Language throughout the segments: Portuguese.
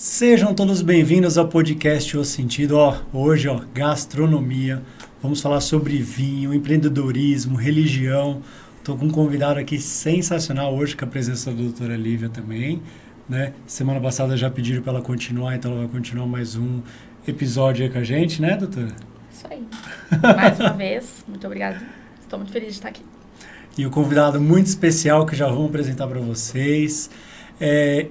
Sejam todos bem-vindos ao podcast O Sentido. Hoje, gastronomia. Vamos falar sobre vinho, empreendedorismo, religião. Estou com um convidado aqui sensacional hoje, com a presença da doutora Lívia também. Né? Semana passada já pediram para ela continuar, então ela vai continuar mais um episódio aí com a gente, né, doutora? Isso aí. Mais uma vez, muito obrigada. Estou muito feliz de estar aqui. E o convidado muito especial que já vamos apresentar para vocês.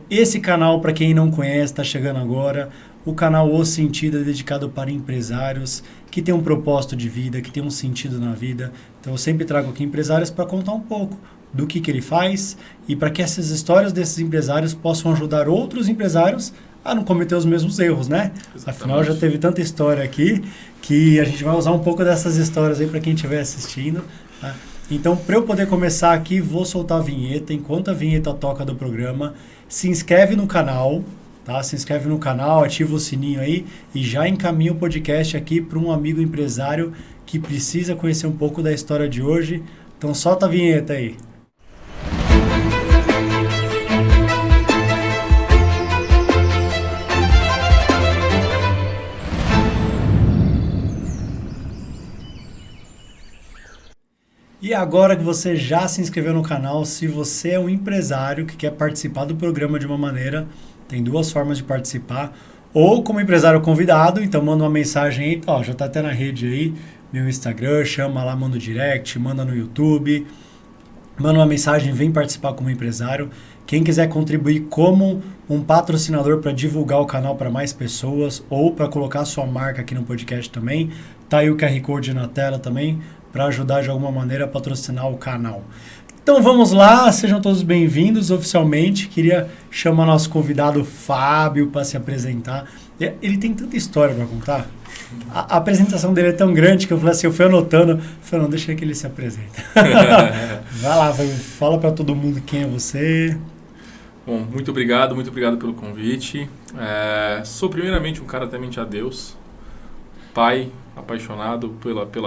Esse canal, para quem não conhece, está chegando agora. O canal O Sentido é dedicado para empresários que têm um propósito de vida, que têm um sentido na vida. Então eu sempre trago aqui empresários para contar um pouco do que ele faz e para que essas histórias desses empresários possam ajudar outros empresários a não cometer os mesmos erros, né? Exatamente. Afinal, já teve tanta história aqui que a gente vai usar um pouco dessas histórias aí para quem estiver assistindo, tá? Então, para eu poder começar aqui, vou soltar a vinheta. Enquanto a vinheta toca do programa, se inscreve no canal, tá? Se inscreve no canal, ativa o sininho aí e já encaminha o podcast aqui para um amigo empresário que precisa conhecer um pouco da história de hoje. Então, solta a vinheta aí. E agora que você já se inscreveu no canal, se você é um empresário que quer participar do programa de uma maneira, tem duas formas de participar. Ou como empresário convidado, então manda uma mensagem aí, já está até na rede aí, meu Instagram, chama lá, manda o direct, manda no YouTube, manda uma mensagem, vem participar como empresário. Quem quiser contribuir como um patrocinador para divulgar o canal para mais pessoas ou para colocar sua marca aqui no podcast também, tá aí o QR Code na tela também, para ajudar de alguma maneira a patrocinar o canal. Então vamos lá, sejam todos bem-vindos oficialmente. Queria chamar nosso convidado Fábio para se apresentar. Ele tem tanta história para contar. A apresentação dele é tão grande que eu falei assim, eu fui anotando, falei, não, deixa que ele se apresenta. Vai lá, fala para todo mundo quem é você. Bom, muito obrigado pelo convite. Sou primeiramente um cara temente a Deus, pai, apaixonado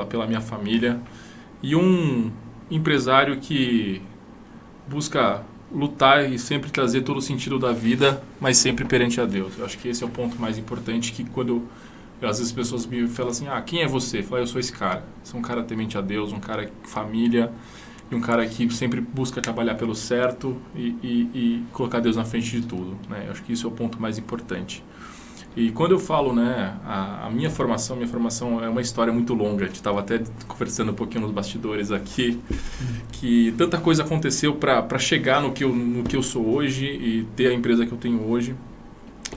pela minha família e um empresário que busca lutar e sempre trazer todo o sentido da vida, mas sempre perante a Deus. Eu acho que esse é o ponto mais importante, que quando às vezes as pessoas me falam assim, quem é você? Eu falo, eu sou esse cara. Sou um cara temente a Deus, um cara família e um cara que sempre busca trabalhar pelo certo e colocar Deus na frente de tudo, né? Eu acho que isso é o ponto mais importante. E quando eu falo, né, a minha formação é uma história muito longa. A gente estava até conversando um pouquinho nos bastidores aqui, que tanta coisa aconteceu para chegar no que eu sou hoje e ter a empresa que eu tenho hoje,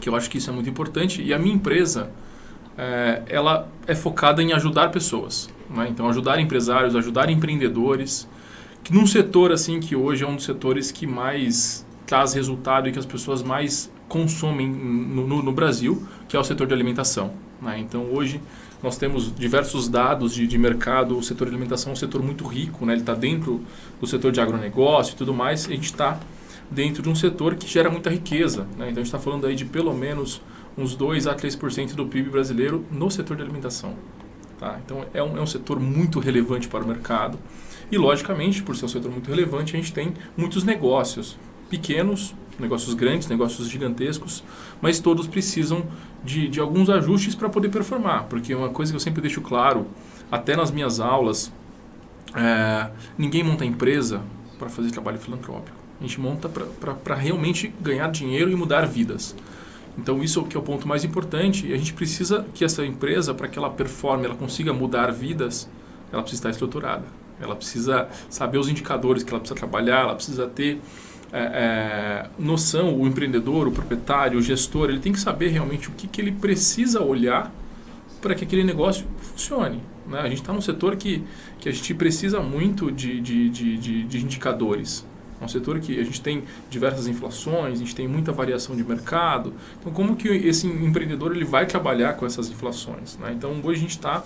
que eu acho que isso é muito importante. E a minha empresa, ela é focada em ajudar pessoas, né? Então, ajudar empresários, ajudar empreendedores, que num setor assim que hoje é um dos setores que mais traz resultado e que as pessoas mais consomem no Brasil, que é o setor de alimentação, né? Então hoje nós temos diversos dados de mercado. O setor de alimentação é um setor muito rico, né? Ele está dentro do setor de agronegócio e tudo mais. A gente está dentro de um setor que gera muita riqueza, né? Então a gente está falando aí de pelo menos uns 2 a 3% do PIB brasileiro no setor de alimentação, tá? Então é um setor muito relevante para o mercado e, logicamente, por ser um setor muito relevante, a gente tem muitos negócios pequenos, negócios grandes, negócios gigantescos, mas todos precisam de alguns ajustes para poder performar, porque uma coisa que eu sempre deixo claro, até nas minhas aulas, ninguém monta empresa para fazer trabalho filantrópico. A gente monta para realmente ganhar dinheiro e mudar vidas. Então isso que é o ponto mais importante, e a gente precisa que essa empresa, para que ela performe, ela consiga mudar vidas, ela precisa estar estruturada. Ela precisa saber os indicadores que ela precisa trabalhar, ela precisa ter noção. O empreendedor, o proprietário, o gestor, ele tem que saber realmente o que ele precisa olhar para que aquele negócio funcione, né? A gente está num setor que a gente precisa muito de indicadores. É um setor que a gente tem diversas inflações, a gente tem muita variação de mercado. Então, como que esse empreendedor ele vai trabalhar com essas inflações, né? Então, hoje a gente está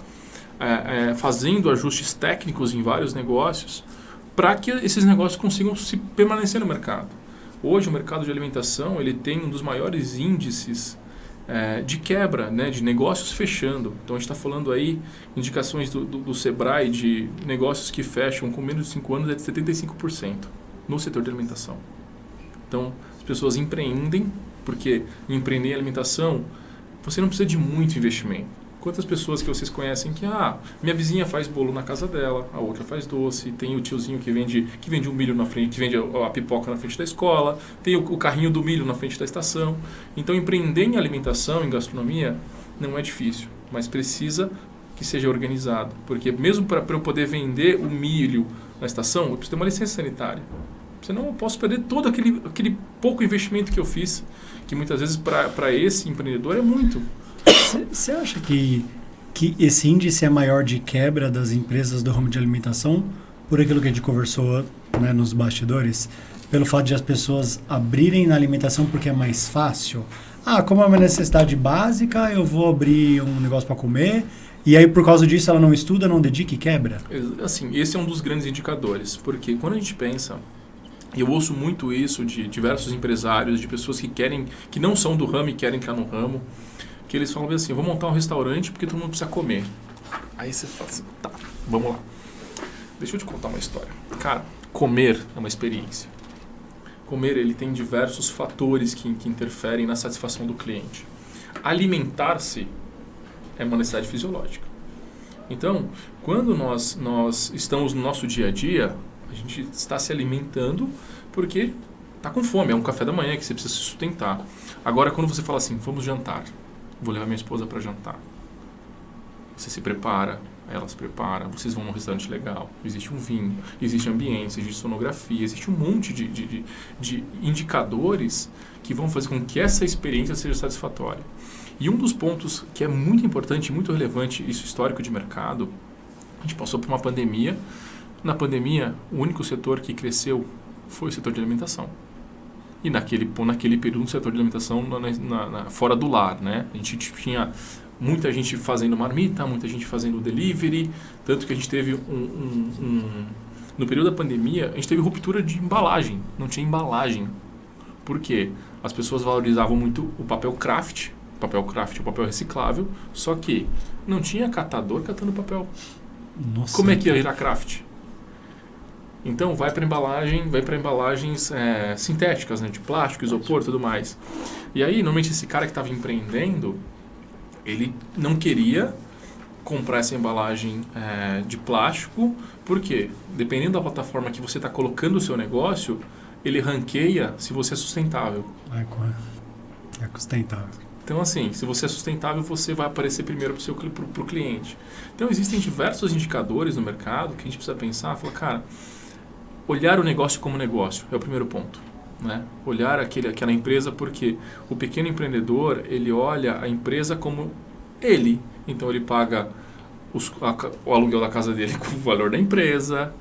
fazendo ajustes técnicos em vários negócios para que esses negócios consigam se permanecer no mercado. Hoje o mercado de alimentação ele tem um dos maiores índices de quebra, né, de negócios fechando. Então a gente está falando aí, indicações do Sebrae de negócios que fecham com menos de 5 anos é de 75% no setor de alimentação. Então as pessoas empreendem Porque empreender em alimentação, você não precisa de muito investimento. Quantas pessoas que vocês conhecem que, minha vizinha faz bolo na casa dela, a outra faz doce, tem o tiozinho que vende o milho na frente, que vende a pipoca na frente da escola, tem o carrinho do milho na frente da estação. Então, empreender em alimentação, em gastronomia, não é difícil, mas precisa que seja organizado. Porque mesmo para eu poder vender o milho na estação, eu preciso ter uma licença sanitária. Senão eu posso perder todo aquele pouco investimento que eu fiz, que muitas vezes para esse empreendedor é muito. Você acha que esse índice é maior de quebra das empresas do ramo de alimentação por aquilo que a gente conversou, né, nos bastidores? Pelo fato de as pessoas abrirem na alimentação porque é mais fácil? Como é uma necessidade básica, eu vou abrir um negócio para comer, e aí por causa disso ela não estuda, não dedica e quebra? Assim, esse é um dos grandes indicadores, porque quando a gente pensa, e eu ouço muito isso de diversos empresários, de pessoas que não são do ramo e querem entrar no ramo, que eles falam assim, eu vou montar um restaurante porque todo mundo precisa comer. Aí você fala assim, tá, vamos lá. Deixa eu te contar uma história. Cara, comer é uma experiência. Comer, ele tem diversos fatores que interferem na satisfação do cliente. Alimentar-se é uma necessidade fisiológica. Então, quando nós estamos no nosso dia a dia, a gente está se alimentando porque está com fome, é um café da manhã que você precisa se sustentar. Agora, quando você fala assim, vamos jantar, vou levar minha esposa para jantar. Você se prepara, ela se prepara, vocês vão num restaurante legal, existe um vinho, existe ambiente, existe sonografia, existe um monte de indicadores que vão fazer com que essa experiência seja satisfatória. E um dos pontos que é muito importante, muito relevante, isso histórico de mercado, a gente passou por uma pandemia. Na pandemia, o único setor que cresceu foi o setor de alimentação. E naquele período, no setor de alimentação fora do lar, né? A gente tinha muita gente fazendo marmita, muita gente fazendo delivery, tanto que a gente teve no período da pandemia, a gente teve ruptura de embalagem, não tinha embalagem. Por quê? As pessoas valorizavam muito o papel craft, o papel reciclável, só que não tinha catador catando papel. Nossa. Como é que ia virar craft? Então, vai para embalagens sintéticas, né, de plástico, isopor e tudo mais. E aí, normalmente, esse cara que estava empreendendo, ele não queria comprar essa embalagem de plástico, porque, dependendo da plataforma que você está colocando o seu negócio, ele ranqueia se você é sustentável. É sustentável. Então, assim, se você é sustentável, você vai aparecer primeiro para o cliente. Então, existem diversos indicadores no mercado que a gente precisa pensar, falar, cara, olhar o negócio como negócio é o primeiro ponto, né? Olhar aquela empresa, porque o pequeno empreendedor, ele olha a empresa como ele. Então, ele paga o aluguel da casa dele com o valor da empresa,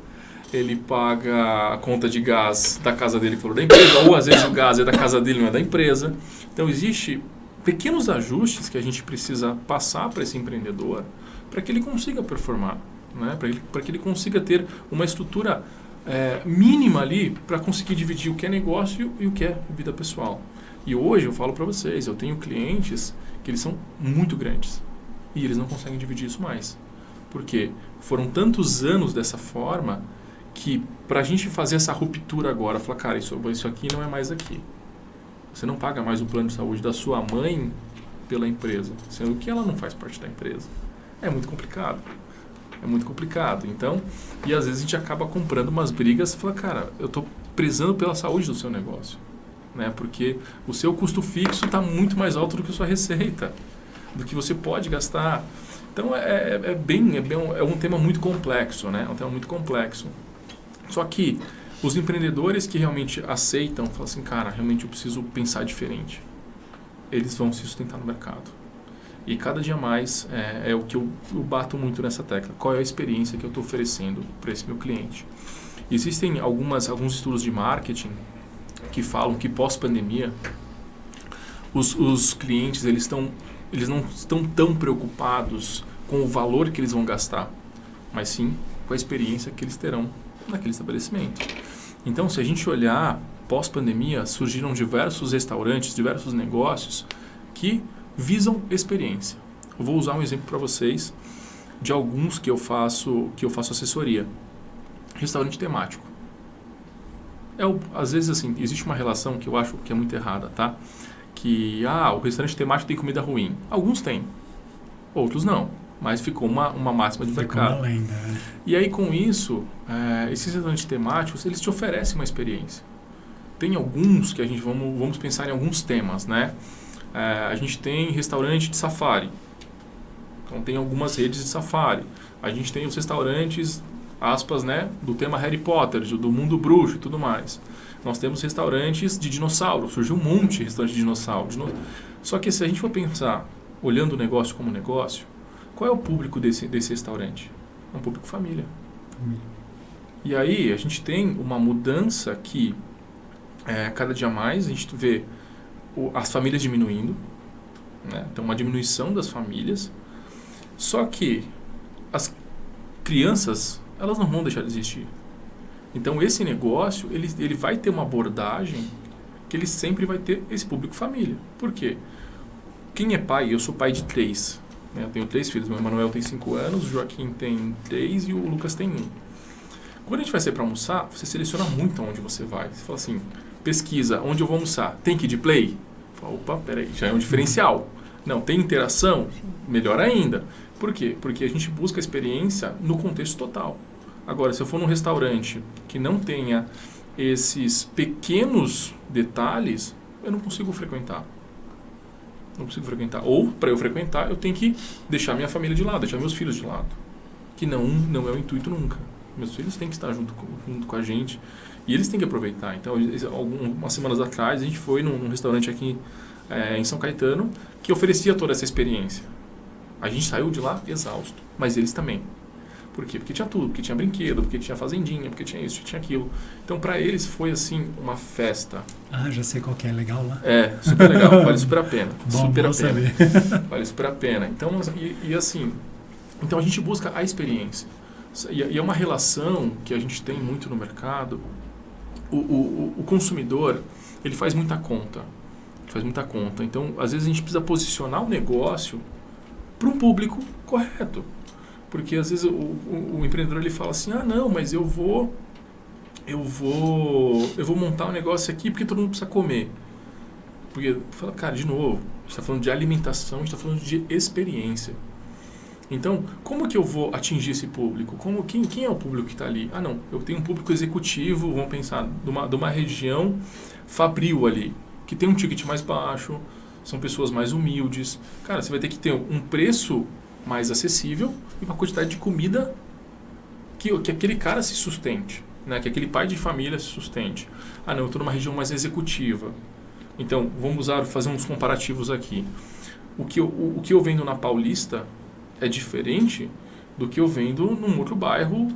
ele paga a conta de gás da casa dele com o valor da empresa, ou às vezes o gás é da casa dele, não é da empresa. Então, existe pequenos ajustes que a gente precisa passar para esse empreendedor para que ele consiga performar, né? Para que ele consiga ter uma estrutura mínima ali para conseguir dividir o que é negócio e o que é vida pessoal. E hoje eu falo para vocês, eu tenho clientes que eles são muito grandes e eles não conseguem dividir isso mais. Porque foram tantos anos dessa forma que para a gente fazer essa ruptura agora, falar, cara, isso aqui não é mais aqui. Você não paga mais o plano de saúde da sua mãe pela empresa, sendo que ela não faz parte da empresa. É muito complicado. É muito complicado. Então, e às vezes a gente acaba comprando umas brigas e fala, cara, eu estou prezando pela saúde do seu negócio. Né? Porque o seu custo fixo está muito mais alto do que a sua receita, do que você pode gastar. Então, é um tema muito complexo, né? É um tema muito complexo. Só que os empreendedores que realmente aceitam, falam assim, cara, realmente eu preciso pensar diferente. Eles vão se sustentar no mercado. E cada dia mais é o que eu bato muito nessa tecla. Qual é a experiência que eu estou oferecendo para esse meu cliente? Existem alguns estudos de marketing que falam que pós-pandemia os clientes eles não estão tão preocupados com o valor que eles vão gastar, mas sim com a experiência que eles terão naquele estabelecimento. Então, se a gente olhar pós-pandemia, surgiram diversos restaurantes, diversos negócios que visam experiência. Eu vou usar um exemplo para vocês de alguns que eu faço assessoria. Restaurante temático. Às vezes, assim, existe uma relação que eu acho que é muito errada, tá? que o restaurante temático tem comida ruim. Alguns têm, outros não. Mas ficou uma máxima de mercado. Uma lenda, né? E aí, com isso, esses restaurantes temáticos, eles te oferecem uma experiência. Tem alguns que vamos pensar em alguns temas, né? A gente tem restaurante de safari. Então, tem algumas redes de safari. A gente tem os restaurantes, aspas, né? Do tema Harry Potter, do mundo bruxo e tudo mais. Nós temos restaurantes de dinossauro. Surgiu um monte de restaurante de dinossauro. Só que se a gente for pensar, olhando o negócio como negócio, qual é o público desse restaurante? É um público família. E aí a gente tem uma mudança que cada dia mais a gente vê as famílias diminuindo, né? Então uma diminuição das famílias, só que as crianças, elas não vão deixar de existir. Então esse negócio, ele vai ter uma abordagem que ele sempre vai ter esse público família. Por quê? Quem é pai? Eu sou pai de 3. Eu tenho 3 filhos. O Emanuel tem 5 anos, o Joaquim tem 3 e o Lucas tem 1. Quando a gente vai sair para almoçar, você seleciona muito aonde você vai. Você fala assim, pesquisa, onde eu vou almoçar? Tem Kid Play? Fala, opa, peraí, já é um diferencial. Não, tem interação? Melhor ainda. Por quê? Porque a gente busca a experiência no contexto total. Agora, se eu for num restaurante que não tenha esses pequenos detalhes, eu não consigo frequentar. Não consigo frequentar. Ou, para eu frequentar, eu tenho que deixar minha família de lado, deixar meus filhos de lado. Que não é o intuito nunca. Meus filhos têm que estar junto com a gente. E eles têm que aproveitar. Então, algumas semanas atrás, a gente foi num restaurante aqui em São Caetano que oferecia toda essa experiência. A gente saiu de lá exausto. Mas eles também. Por quê? Porque tinha tudo. Porque tinha brinquedo, porque tinha fazendinha, porque tinha isso, tinha aquilo. Então, para eles, foi assim, uma festa. Já sei qual que é. Legal lá? Super legal. Vale super a pena. Bom, super a pena. Saber. Vale super a pena. Então, assim... Então, a gente busca a experiência. E é uma relação que a gente tem muito no mercado. O consumidor, ele faz muita conta. Então, às vezes, a gente precisa posicionar o negócio para um público correto. Porque, às vezes, o empreendedor ele fala assim, não, mas eu vou montar um negócio aqui porque todo mundo precisa comer. Porque, fala, cara, de novo, a gente está falando de alimentação, a gente está falando de experiência. Então, como que eu vou atingir esse público? Quem é o público que está ali? Não, eu tenho um público executivo, vamos pensar, de uma região fabril ali, que tem um ticket mais baixo, são pessoas mais humildes. Cara, você vai ter que ter um preço mais acessível e uma quantidade de comida que aquele cara se sustente, né? Que aquele pai de família se sustente. Não, eu estou numa região mais executiva. Então, vamos fazer uns comparativos aqui. O que eu vendo na Paulista é diferente do que eu vendo num outro bairro,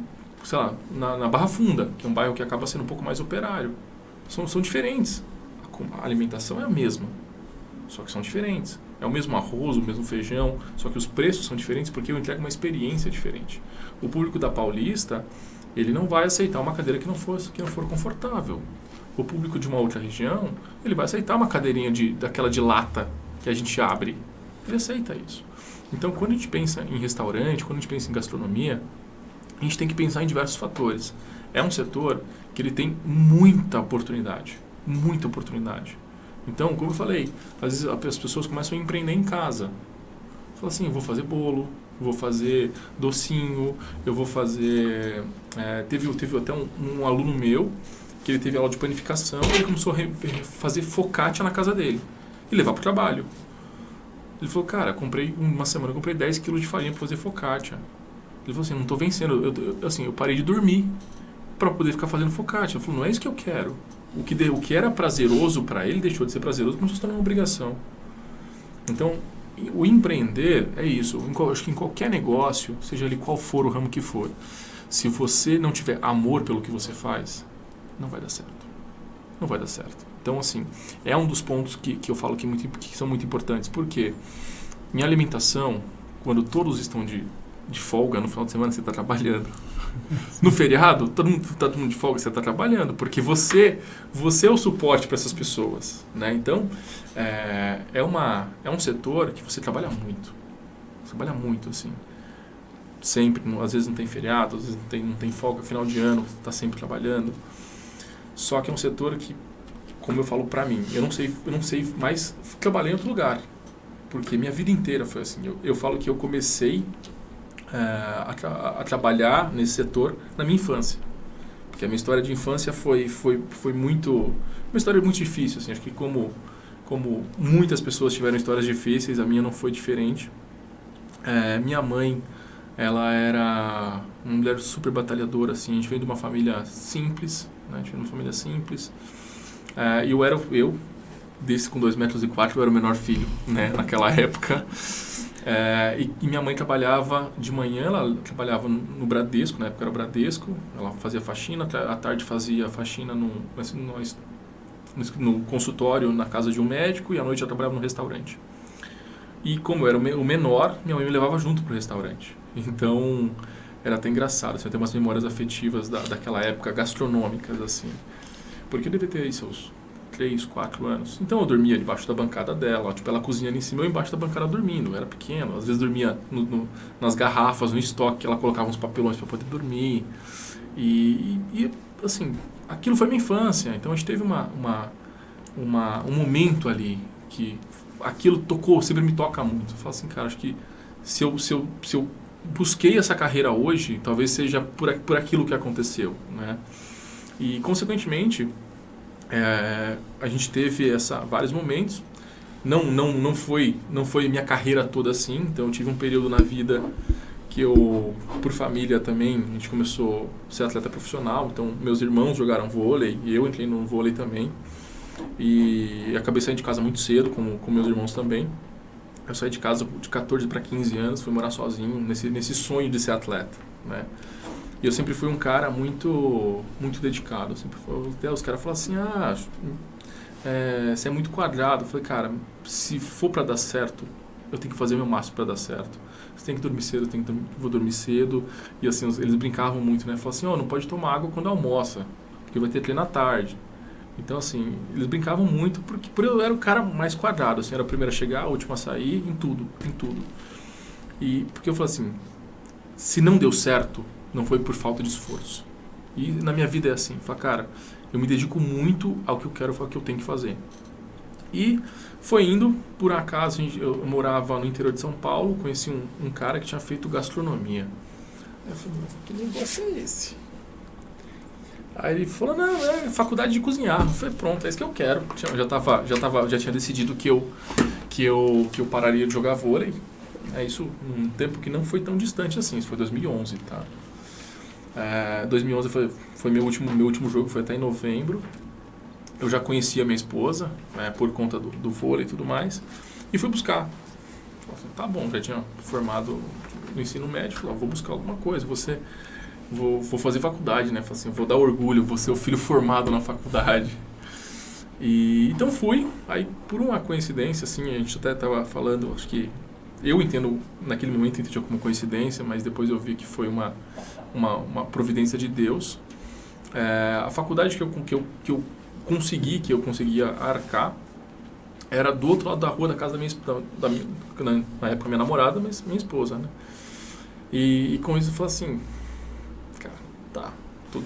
sei lá, na Barra Funda, que é um bairro que acaba sendo um pouco mais operário. São diferentes. A alimentação é a mesma, só que são diferentes. É o mesmo arroz, o mesmo feijão, só que os preços são diferentes porque eu entrego uma experiência diferente. O público da Paulista, ele não vai aceitar uma cadeira que não for confortável. O público de uma outra região, ele vai aceitar uma cadeirinha daquela de lata que a gente abre. Ele aceita isso. Então, quando a gente pensa em restaurante, quando a gente pensa em gastronomia, a gente tem que pensar em diversos fatores. É um setor que ele tem muita oportunidade. Muita oportunidade. Então, como eu falei, às vezes as pessoas começam a empreender em casa. Fala assim, eu vou fazer bolo, vou fazer docinho, eu vou fazer... Teve até um aluno meu que ele teve aula de panificação e ele começou a fazer focaccia na casa dele e levar para o trabalho. Ele falou, cara, uma semana eu comprei 10 quilos de farinha para fazer focaccia. Ele falou assim, não estou vencendo. Eu parei de dormir para poder ficar fazendo focaccia. Ele falou, não é isso que eu quero. O que era prazeroso para ele deixou de ser prazeroso, começou a se tornar uma obrigação. Então, o empreender é isso. Acho que em qualquer negócio, seja ele qual for o ramo que for, se você não tiver amor pelo que você faz, não vai dar certo. Não vai dar certo. Então, assim, é um dos pontos que eu falo que são muito importantes. Porque em alimentação, quando todos estão de folga, no final de semana você está trabalhando. No feriado, todo mundo de folga, você está trabalhando. Porque você é o suporte para essas pessoas. Né? Então, é um setor que você trabalha muito. Você trabalha muito, assim. Sempre, às vezes não tem feriado, às vezes não tem folga, final de ano, está sempre trabalhando. Só que é um setor que como eu falo pra mim, eu não sei mais trabalhar em outro lugar. Porque minha vida inteira foi assim. Eu falo que eu comecei a trabalhar nesse setor na minha infância. Porque a minha história de infância foi muito... Uma história muito difícil, assim. Acho que como muitas pessoas tiveram histórias difíceis, a minha não foi diferente. Minha mãe, ela era uma mulher super batalhadora, assim. A gente veio de uma família simples, né? A gente veio de uma família simples. E eu desse com 2,04 metros, eu era o menor filho, né? Naquela época. E minha mãe trabalhava de manhã, ela trabalhava no Bradesco, na época era o Bradesco, ela fazia faxina, à tarde fazia faxina no consultório na casa de um médico e à noite ela trabalhava no restaurante. E como eu era o menor, minha mãe me levava junto para o restaurante. Então, era até engraçado, assim, eu tenho umas memórias afetivas daquela época, gastronômicas, assim. Porque eu devia ter aí seus 3, 4 anos. Então eu dormia debaixo da bancada dela, tipo, ela cozinhando em cima, eu embaixo da bancada dormindo. Eu era pequeno, às vezes dormia nas garrafas, no estoque, ela colocava uns papelões para poder dormir. E assim, aquilo foi minha infância. Então a gente teve um momento ali que aquilo tocou, sempre me toca muito. Eu falo assim, cara, acho que se eu busquei essa carreira hoje, talvez seja por aquilo que aconteceu, né? E consequentemente a gente teve vários momentos. Não foi minha carreira toda assim. Então eu tive um período na vida que eu, por família também, a gente começou a ser atleta profissional. Então meus irmãos jogaram vôlei e eu entrei no vôlei também. E acabei saindo de casa muito cedo, com meus irmãos também. Eu saí de casa de 14 para 15 anos, fui morar sozinho nesse sonho de ser atleta, né? E eu sempre fui um cara muito dedicado. Até os caras falam assim, você é muito quadrado. Eu falei, cara, se for para dar certo, eu tenho que fazer o meu máximo para dar certo. Você tem que dormir cedo, vou dormir cedo. E assim, eles brincavam muito, né? Falavam assim, não pode tomar água quando almoça, porque vai ter treino à tarde. Então, assim, eles brincavam muito, porque eu era o cara mais quadrado, assim, era o primeiro a chegar, a último a sair, em tudo. E porque eu falei assim, se não deu certo, não foi por falta de esforço. E na minha vida é assim, fala, cara, eu me dedico muito ao que eu quero, ao que eu tenho que fazer. E foi indo, por acaso, eu morava no interior de São Paulo, conheci um cara que tinha feito gastronomia. Aí eu falei, que negócio é esse? Aí ele falou, não, é faculdade de cozinhar. Eu falei, pronto, é isso que eu quero. Já tinha decidido que eu pararia de jogar vôlei. Isso num tempo que não foi tão distante assim, isso foi 2011, tá? 2011 foi meu último jogo, foi até em novembro. Eu já conhecia minha esposa, por conta do vôlei e tudo mais, e fui buscar. Falei, tá bom, já tinha formado no ensino médio, falei, vou buscar alguma coisa, vou fazer faculdade, né? Falei assim, vou dar orgulho, vou ser o filho formado na faculdade. E então fui, aí por uma coincidência, assim, a gente até estava falando, acho que eu entendo, naquele momento entendi como coincidência, mas depois eu vi que foi uma providência de Deus. A faculdade que eu conseguia arcar, era do outro lado da rua da casa na época minha namorada, mas minha esposa, né? E com isso eu falei assim, cara, tá, tô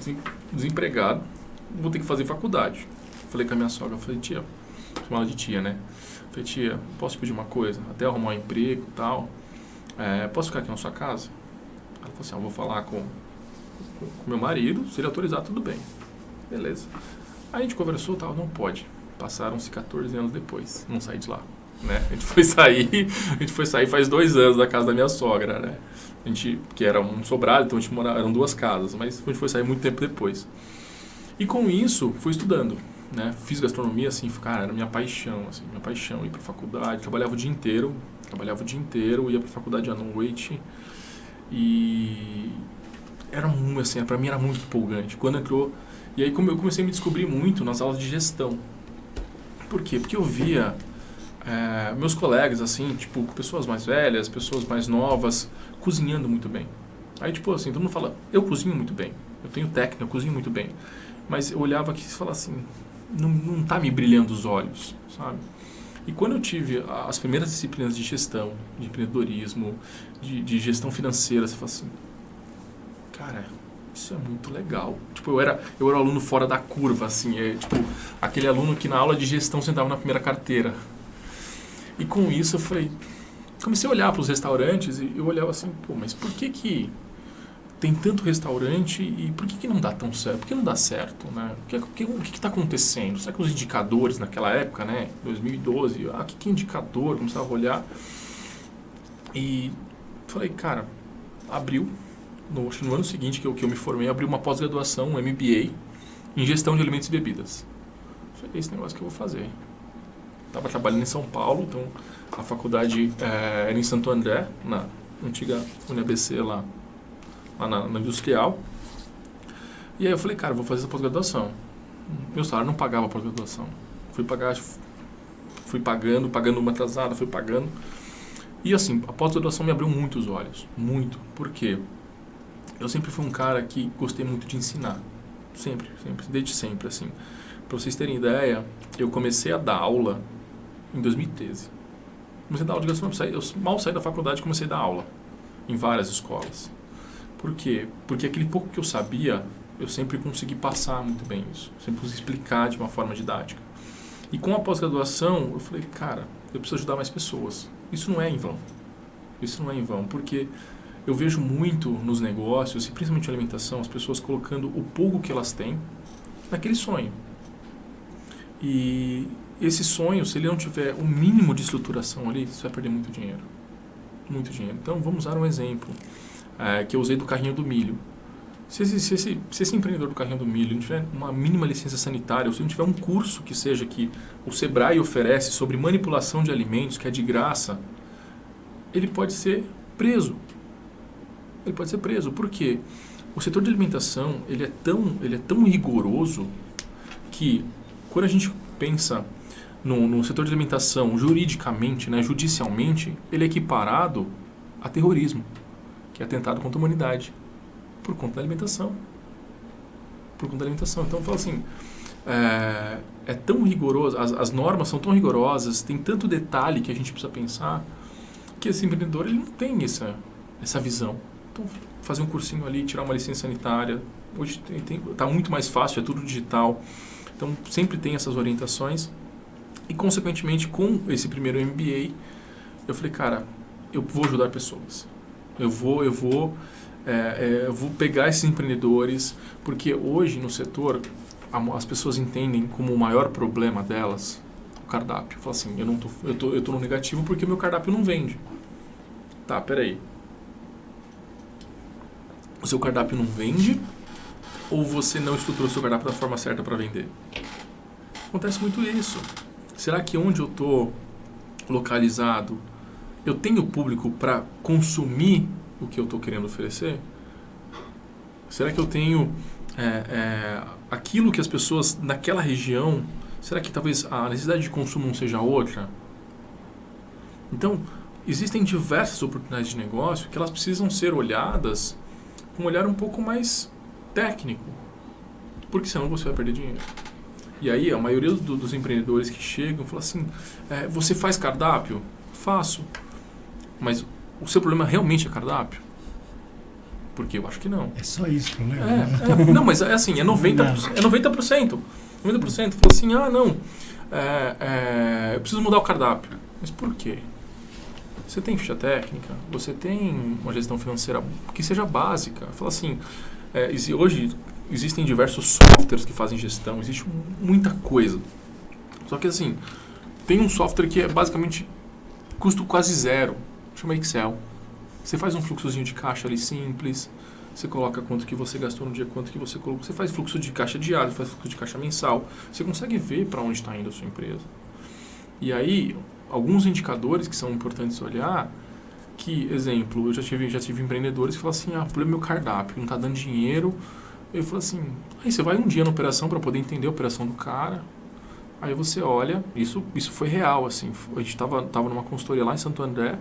desempregado, vou ter que fazer faculdade. Falei com a minha sogra, falei, tia, chamava de tia, né? Falei, tia, posso te pedir uma coisa? Até arrumar um emprego e tal. Posso ficar aqui na sua casa? Ela falou assim, eu vou falar com meu marido, se ele autorizar, tudo bem. Beleza. Aí a gente conversou e tal, não pode. Passaram-se 14 anos depois, não saí de lá, né? A gente foi sair faz 2 anos da casa da minha sogra, né? Que era um sobrado, então a gente morava, eram 2 casas, mas a gente foi sair muito tempo depois. E com isso, fui estudando, né? Fiz gastronomia, assim, cara, era minha paixão, ir pra faculdade, trabalhava o dia inteiro, ia pra faculdade à noite, e era muito, assim, pra mim era muito empolgante. Quando entrou, e aí eu comecei a me descobrir muito nas aulas de gestão. Por quê? Porque eu via meus colegas, assim, tipo, pessoas mais velhas, pessoas mais novas, cozinhando muito bem. Aí, tipo, assim, todo mundo fala, eu cozinho muito bem, eu tenho técnica, eu cozinho muito bem. Mas eu olhava aqui e falava assim, não tá me brilhando os olhos, sabe? E quando eu tive as primeiras disciplinas de gestão, de empreendedorismo, de gestão financeira, você fala assim, cara, isso é muito legal. Tipo, eu era o aluno fora da curva, assim, tipo, aquele aluno que na aula de gestão sentava na primeira carteira. E com isso eu falei, comecei a olhar para os restaurantes e eu olhava assim, pô, mas por que tem tanto restaurante e por que não dá tão certo? Por que não dá certo, né? O que está acontecendo? Será que os indicadores naquela época, né, 2012, que indicador? Começava a olhar e falei, cara, abriu, no ano seguinte que eu me formei, abri uma pós-graduação, um MBA, em gestão de alimentos e bebidas. Falei, é esse negócio que eu vou fazer. Estava trabalhando em São Paulo, então a faculdade era em Santo André, na antiga UniABC lá na Industrial. E aí eu falei, cara, eu vou fazer essa pós-graduação. Meu salário não pagava a pós-graduação. Fui pagando uma atrasada, fui pagando. E assim, a pós-graduação me abriu muito os olhos. Muito. Por quê? Eu sempre fui um cara que gostei muito de ensinar. Sempre, desde sempre, assim. Para vocês terem ideia, eu comecei a dar aula em 2013. Comecei a dar aula de gastronomia. Eu mal saí da faculdade e comecei a dar aula em várias escolas. Por quê? Porque aquele pouco que eu sabia, eu sempre consegui passar muito bem isso. Sempre consegui explicar de uma forma didática. E com a pós-graduação, eu falei, cara, eu preciso ajudar mais pessoas. Isso não é em vão. Isso não é em vão, porque eu vejo muito nos negócios, e principalmente na alimentação, as pessoas colocando o pouco que elas têm naquele sonho. E esse sonho, se ele não tiver o mínimo de estruturação ali, você vai perder muito dinheiro. Muito dinheiro. Então, vamos usar um exemplo que eu usei do carrinho do milho. Se esse empreendedor do carrinho do milho não tiver uma mínima licença sanitária, ou se não tiver um curso que seja que o Sebrae oferece sobre manipulação de alimentos, que é de graça, ele pode ser preso. Ele pode ser preso. Por quê? O setor de alimentação ele é tão rigoroso que quando a gente pensa no setor de alimentação juridicamente, né, judicialmente, ele é equiparado a terrorismo, que é atentado contra a humanidade, por conta da alimentação. Então, eu falo assim, é tão rigoroso, as normas são tão rigorosas, tem tanto detalhe que a gente precisa pensar, que esse empreendedor ele não tem essa visão. Então, fazer um cursinho ali, tirar uma licença sanitária, hoje está muito mais fácil, é tudo digital. Então, sempre tem essas orientações. E, consequentemente, com esse primeiro MBA, eu falei, cara, eu vou ajudar pessoas. Eu vou pegar esses empreendedores, porque hoje no setor, as pessoas entendem como o maior problema delas o cardápio. Fala assim, eu tô no negativo porque meu cardápio não vende. Tá, peraí. O seu cardápio não vende ou você não estruturou o seu cardápio da forma certa para vender? Acontece muito isso. Será que onde eu estou localizado, eu tenho público para consumir o que eu estou querendo oferecer? Será que eu tenho aquilo que as pessoas naquela região, será que talvez a necessidade de consumo não seja outra? Então, existem diversas oportunidades de negócio que elas precisam ser olhadas com um olhar um pouco mais técnico, porque senão você vai perder dinheiro. E aí, a maioria dos empreendedores que chegam falam assim, você faz cardápio? Faço. Mas o seu problema realmente é cardápio? Porque eu acho que não. É só isso o problema. Não, mas é assim, é 90%. É 90%. 90% fala assim, eu preciso mudar o cardápio. Mas por quê? Você tem ficha técnica? Você tem uma gestão financeira que seja básica? Fala assim, hoje existem diversos softwares que fazem gestão, existe muita coisa. Só que assim, tem um software que é basicamente custo quase zero, chama Excel. Você faz um fluxozinho de caixa ali simples, você coloca quanto que você gastou no dia, quanto que você colocou, você faz fluxo de caixa diário, faz fluxo de caixa mensal, você consegue ver para onde está indo a sua empresa. E aí, alguns indicadores que são importantes olhar, que, exemplo, eu já tive empreendedores que falam assim, o problema é meu cardápio, não está dando dinheiro. Eu falo assim, aí você vai um dia na operação para poder entender a operação do cara, aí você olha, isso foi real, assim, a gente tava numa consultoria lá em Santo André.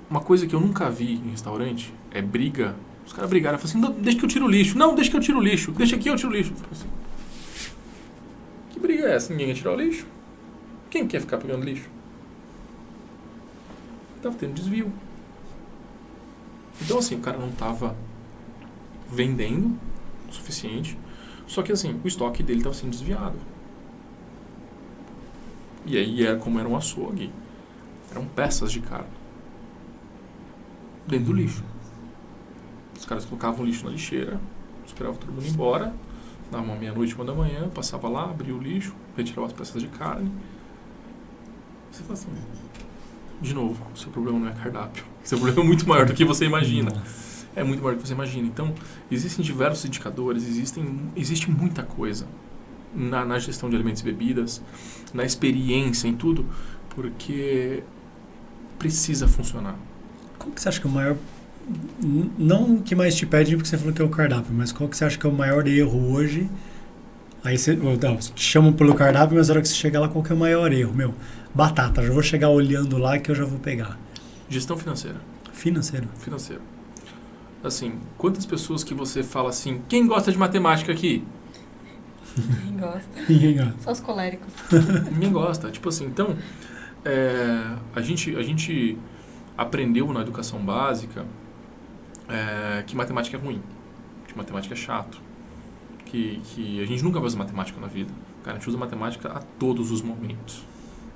Uma coisa que eu nunca vi em restaurante é briga. Os caras brigaram, eu falei assim, deixa que eu tiro o lixo. Não, deixa que eu tiro o lixo. Deixa aqui eu tiro o lixo. Eu falei assim, que briga é essa? Ninguém quer tirar o lixo? Quem quer ficar pegando lixo? Tava tendo desvio. Então assim, o cara não tava vendendo o suficiente, só que assim, o estoque dele estava sendo desviado. E aí, como era um açougue, eram peças de carne dentro do lixo. Os caras colocavam o lixo na lixeira, esperavam todo mundo ir embora, dava uma meia-noite, 1 da manhã, passava lá, abria o lixo, retirava as peças de carne. Você fala assim, de novo, o seu problema não é cardápio. O seu problema é muito maior do que você imagina. É muito maior do que você imagina. Então, existem diversos indicadores, existe muita coisa na gestão de alimentos e bebidas, na experiência, em tudo, porque precisa funcionar. Qual que você acha que é o maior... Não o que mais te pede, porque você falou que é o cardápio, mas qual que você acha que é o maior erro hoje? Aí você te chamam pelo cardápio, mas na hora que você chegar lá, qual que é o maior erro? Batata, já vou chegar olhando lá que eu já vou pegar. Gestão financeira. Financeiro. Assim, quantas pessoas que você fala assim, quem gosta de matemática aqui? Ninguém gosta. Só os coléricos. Ninguém gosta. Tipo assim, então, a gente aprendeu na educação básica que matemática é ruim, que matemática é chato, que a gente nunca vai usar matemática na vida. Cara, a gente usa matemática a todos os momentos,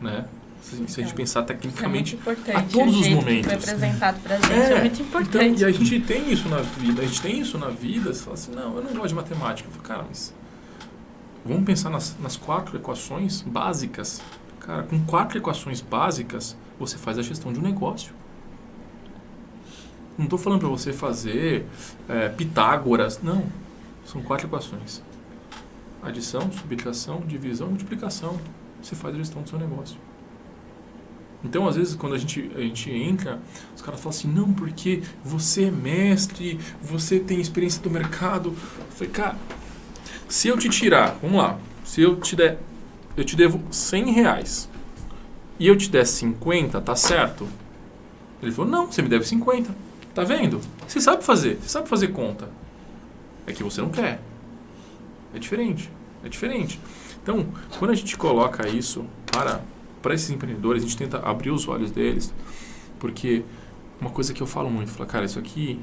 né? Se a gente pensar tecnicamente, a todos os momentos. Foi apresentado pra gente, é muito importante. Então, e a gente tem isso na vida, você fala assim, não, eu não gosto de matemática. Eu falo, cara, mas vamos pensar nas 4 equações básicas. Cara, com 4 equações básicas, você faz a gestão de um negócio. Não estou falando para você fazer Pitágoras, não. São 4 equações. Adição, subtração, divisão e multiplicação. Você faz a gestão do seu negócio. Então, às vezes, quando a gente entra, os caras falam assim, não, porque você é mestre, você tem experiência do mercado. Eu falei, cara, se eu te tirar, vamos lá, se eu te devo R$100 e eu te der 50, tá certo? Ele falou, não, você me deve 50, tá vendo? Você sabe fazer conta. É que você não quer. É diferente. Então, quando a gente coloca isso para esses empreendedores, a gente tenta abrir os olhos deles, porque uma coisa que eu falo muito, cara, isso aqui,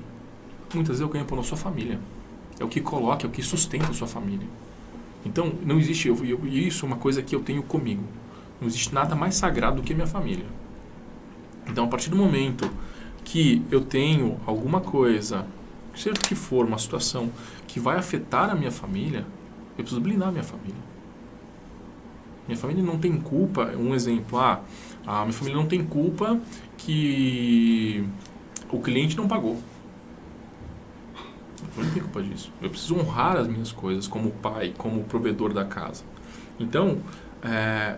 muitas vezes eu ganho pela sua família. É o que coloca, é o que sustenta a sua família. Então, não existe, isso é uma coisa que eu tenho comigo. Não existe nada mais sagrado do que a minha família. Então, a partir do momento que eu tenho alguma coisa, seja o que for, uma situação que vai afetar a minha família, eu preciso blindar a minha família. Minha família não tem culpa, um exemplo, a minha família não tem culpa que o cliente não pagou. Eu não tenho culpa disso. Eu preciso honrar as minhas coisas como pai, como provedor da casa. Então,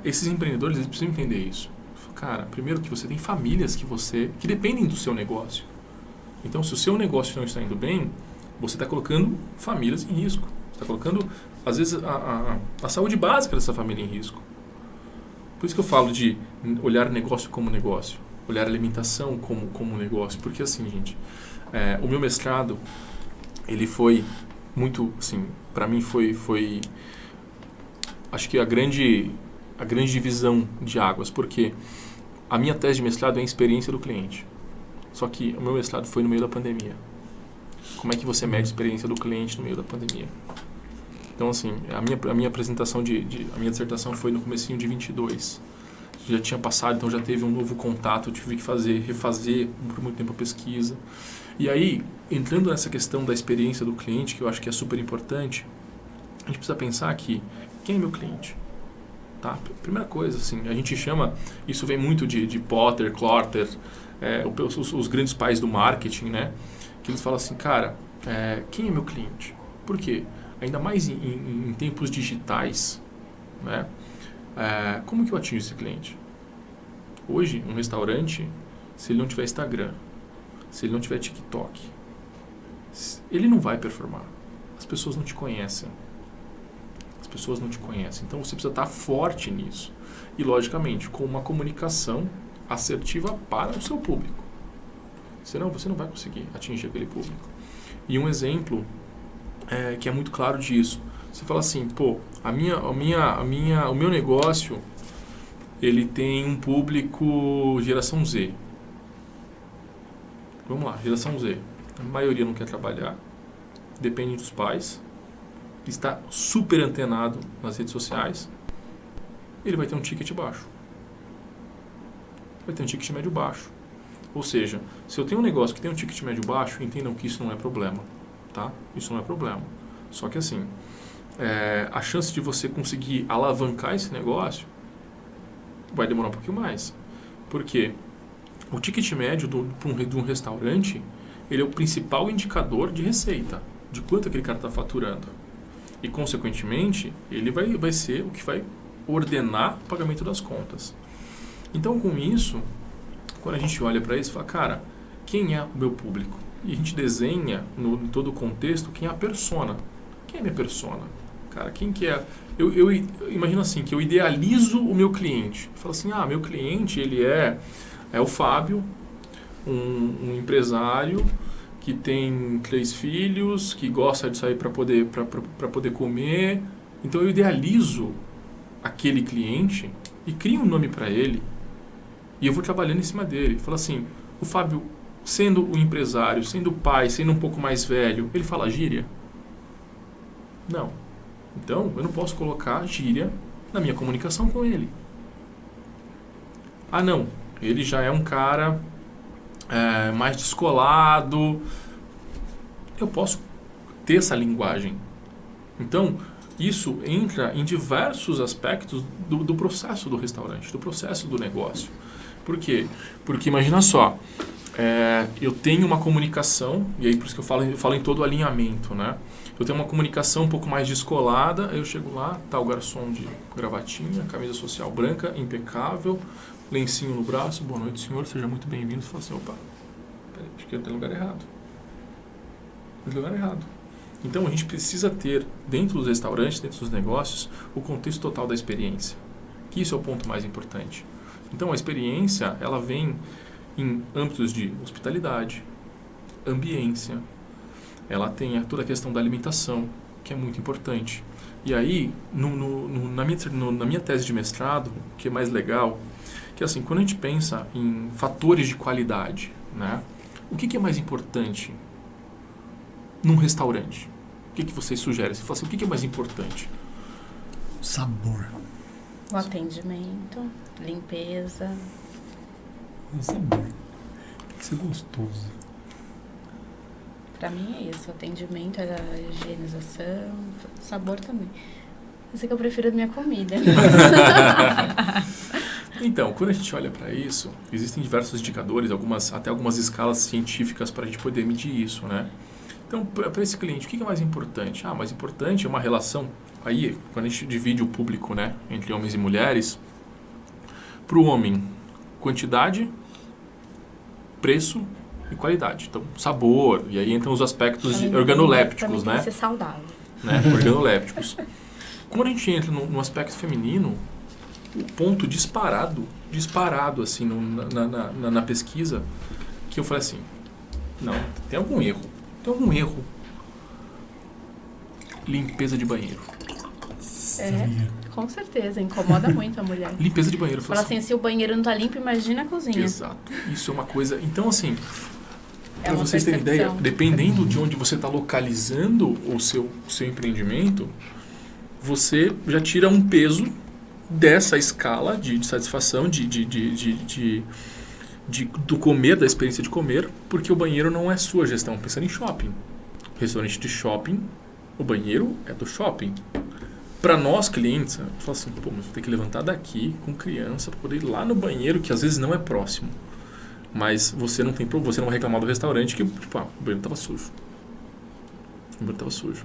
esses empreendedores, eles precisam entender isso. Cara, primeiro que você tem famílias que dependem do seu negócio. Então, se o seu negócio não está indo bem, você está colocando famílias em risco. Você está colocando, às vezes, a saúde básica dessa família em risco. Por isso que eu falo de olhar negócio como negócio. Olhar alimentação como negócio. Porque assim, gente, o meu mestrado, ele foi muito, assim, para mim foi acho que a grande divisão de águas. Porque a minha tese de mestrado é a experiência do cliente. Só que o meu mestrado foi no meio da pandemia. Como é que você mede a experiência do cliente no meio da pandemia? Então, assim, a minha apresentação a minha dissertação foi no comecinho de 22. Já tinha passado, então já teve um novo contato, eu tive que refazer por muito tempo a pesquisa. E aí, entrando nessa questão da experiência do cliente, que eu acho que é super importante, a gente precisa pensar que quem é meu cliente? Tá? Primeira coisa, assim, a gente chama, isso vem muito de Potter, Clotter, os grandes pais do marketing, né? Que eles falam assim, cara, quem é meu cliente? Por quê? Ainda mais em tempos digitais, né? Como que eu atingo esse cliente? Hoje, um restaurante, se ele não tiver Instagram, se ele não tiver TikTok, ele não vai performar. As pessoas não te conhecem. Então, você precisa estar forte nisso. E, logicamente, com uma comunicação assertiva para o seu público. Senão, você não vai conseguir atingir aquele público. E um exemplo que é muito claro disso. Você fala assim, pô, o meu negócio, ele tem um público geração Z. Vamos lá, geração Z. A maioria não quer trabalhar. depende dos pais, está super antenado nas redes sociais, ele vai ter um ticket baixo. Vai ter um ticket médio baixo. Ou seja, se eu tenho um negócio que tem um ticket médio baixo, entendam que isso não é problema, tá? Isso não é problema. Só que assim, a chance de você conseguir alavancar esse negócio vai demorar um pouquinho mais. Por quê? O ticket médio de um restaurante, ele é o principal indicador de receita, de quanto aquele cara está faturando. E, consequentemente, ele vai ser o que vai ordenar o pagamento das contas. Então, com isso, quando a gente olha para isso, fala, cara, quem é o meu público? E a gente desenha, em todo o contexto, quem é a persona. Quem é a minha persona? Cara, quem que é... Eu imagino assim, que eu idealizo o meu cliente. Eu falo assim, meu cliente, ele é o Fábio, um empresário que tem 3 filhos, que gosta de sair para poder comer. Então, eu idealizo aquele cliente e crio um nome para ele e eu vou trabalhando em cima dele. Falo assim, o Fábio, sendo o empresário, sendo o pai, sendo um pouco mais velho, ele fala gíria? Não. Então, eu não posso colocar gíria na minha comunicação com ele. Não. Ele já é um cara mais descolado. Eu posso ter essa linguagem. Então, isso entra em diversos aspectos do processo do restaurante, do processo do negócio. Por quê? Porque imagina só, eu tenho uma comunicação, e aí por isso que eu falo em todo o alinhamento, né? Eu tenho uma comunicação um pouco mais descolada, eu chego lá, tá o garçom de gravatinha, camisa social branca, impecável, lencinho no braço, boa noite senhor, seja muito bem-vindo. Você fala assim, opa, peraí, acho que eu tenho lugar errado. Então a gente precisa ter, dentro dos restaurantes, dentro dos negócios, o contexto total da experiência. Que isso é o ponto mais importante. Então a experiência, ela vem em âmbitos de hospitalidade, ambiência, ela tem toda a questão da alimentação, que é muito importante. E aí, na minha tese de mestrado, o que é mais legal, que assim, quando a gente pensa em fatores de qualidade, né, o que é mais importante num restaurante? O que vocês sugerem? Você fala assim, o que é mais importante? Sabor. O atendimento, limpeza. O sabor. Tem que ser gostoso. Pra mim é isso, o atendimento, a higienização, o sabor também. Eu sei que eu prefiro a minha comida. Então, quando a gente olha para isso, existem diversos indicadores, até algumas escalas científicas para a gente poder medir isso, né? Então, para esse cliente, o que é mais importante? Mais importante é uma relação. Aí, quando a gente divide o público, né, entre homens e mulheres, para o homem, quantidade, preço e qualidade. Então, sabor, e aí entram os aspectos organolépticos, né? Tem que ser saudável. Né? Organolépticos. Quando a gente entra no aspecto feminino, o ponto disparado assim, na pesquisa, que eu falei assim, não, tem algum erro. Limpeza de banheiro. Com certeza, incomoda muito a mulher. Limpeza de banheiro. Fala assim, se o banheiro não tá limpo, imagina a cozinha. Exato. Isso é uma coisa... Então, assim, para uma vocês terem percepção. ideia, dependendo de onde você está localizando o seu empreendimento, você já tira um peso dessa escala de satisfação, do comer, da experiência de comer, porque o banheiro não é sua gestão. Pensando em shopping. Restaurante de shopping, o banheiro é do shopping. Para nós, clientes, eu falo assim, mas vou ter que levantar daqui com criança para poder ir lá no banheiro, que às vezes não é próximo. Mas você não vai reclamar do restaurante que, o banheiro estava sujo.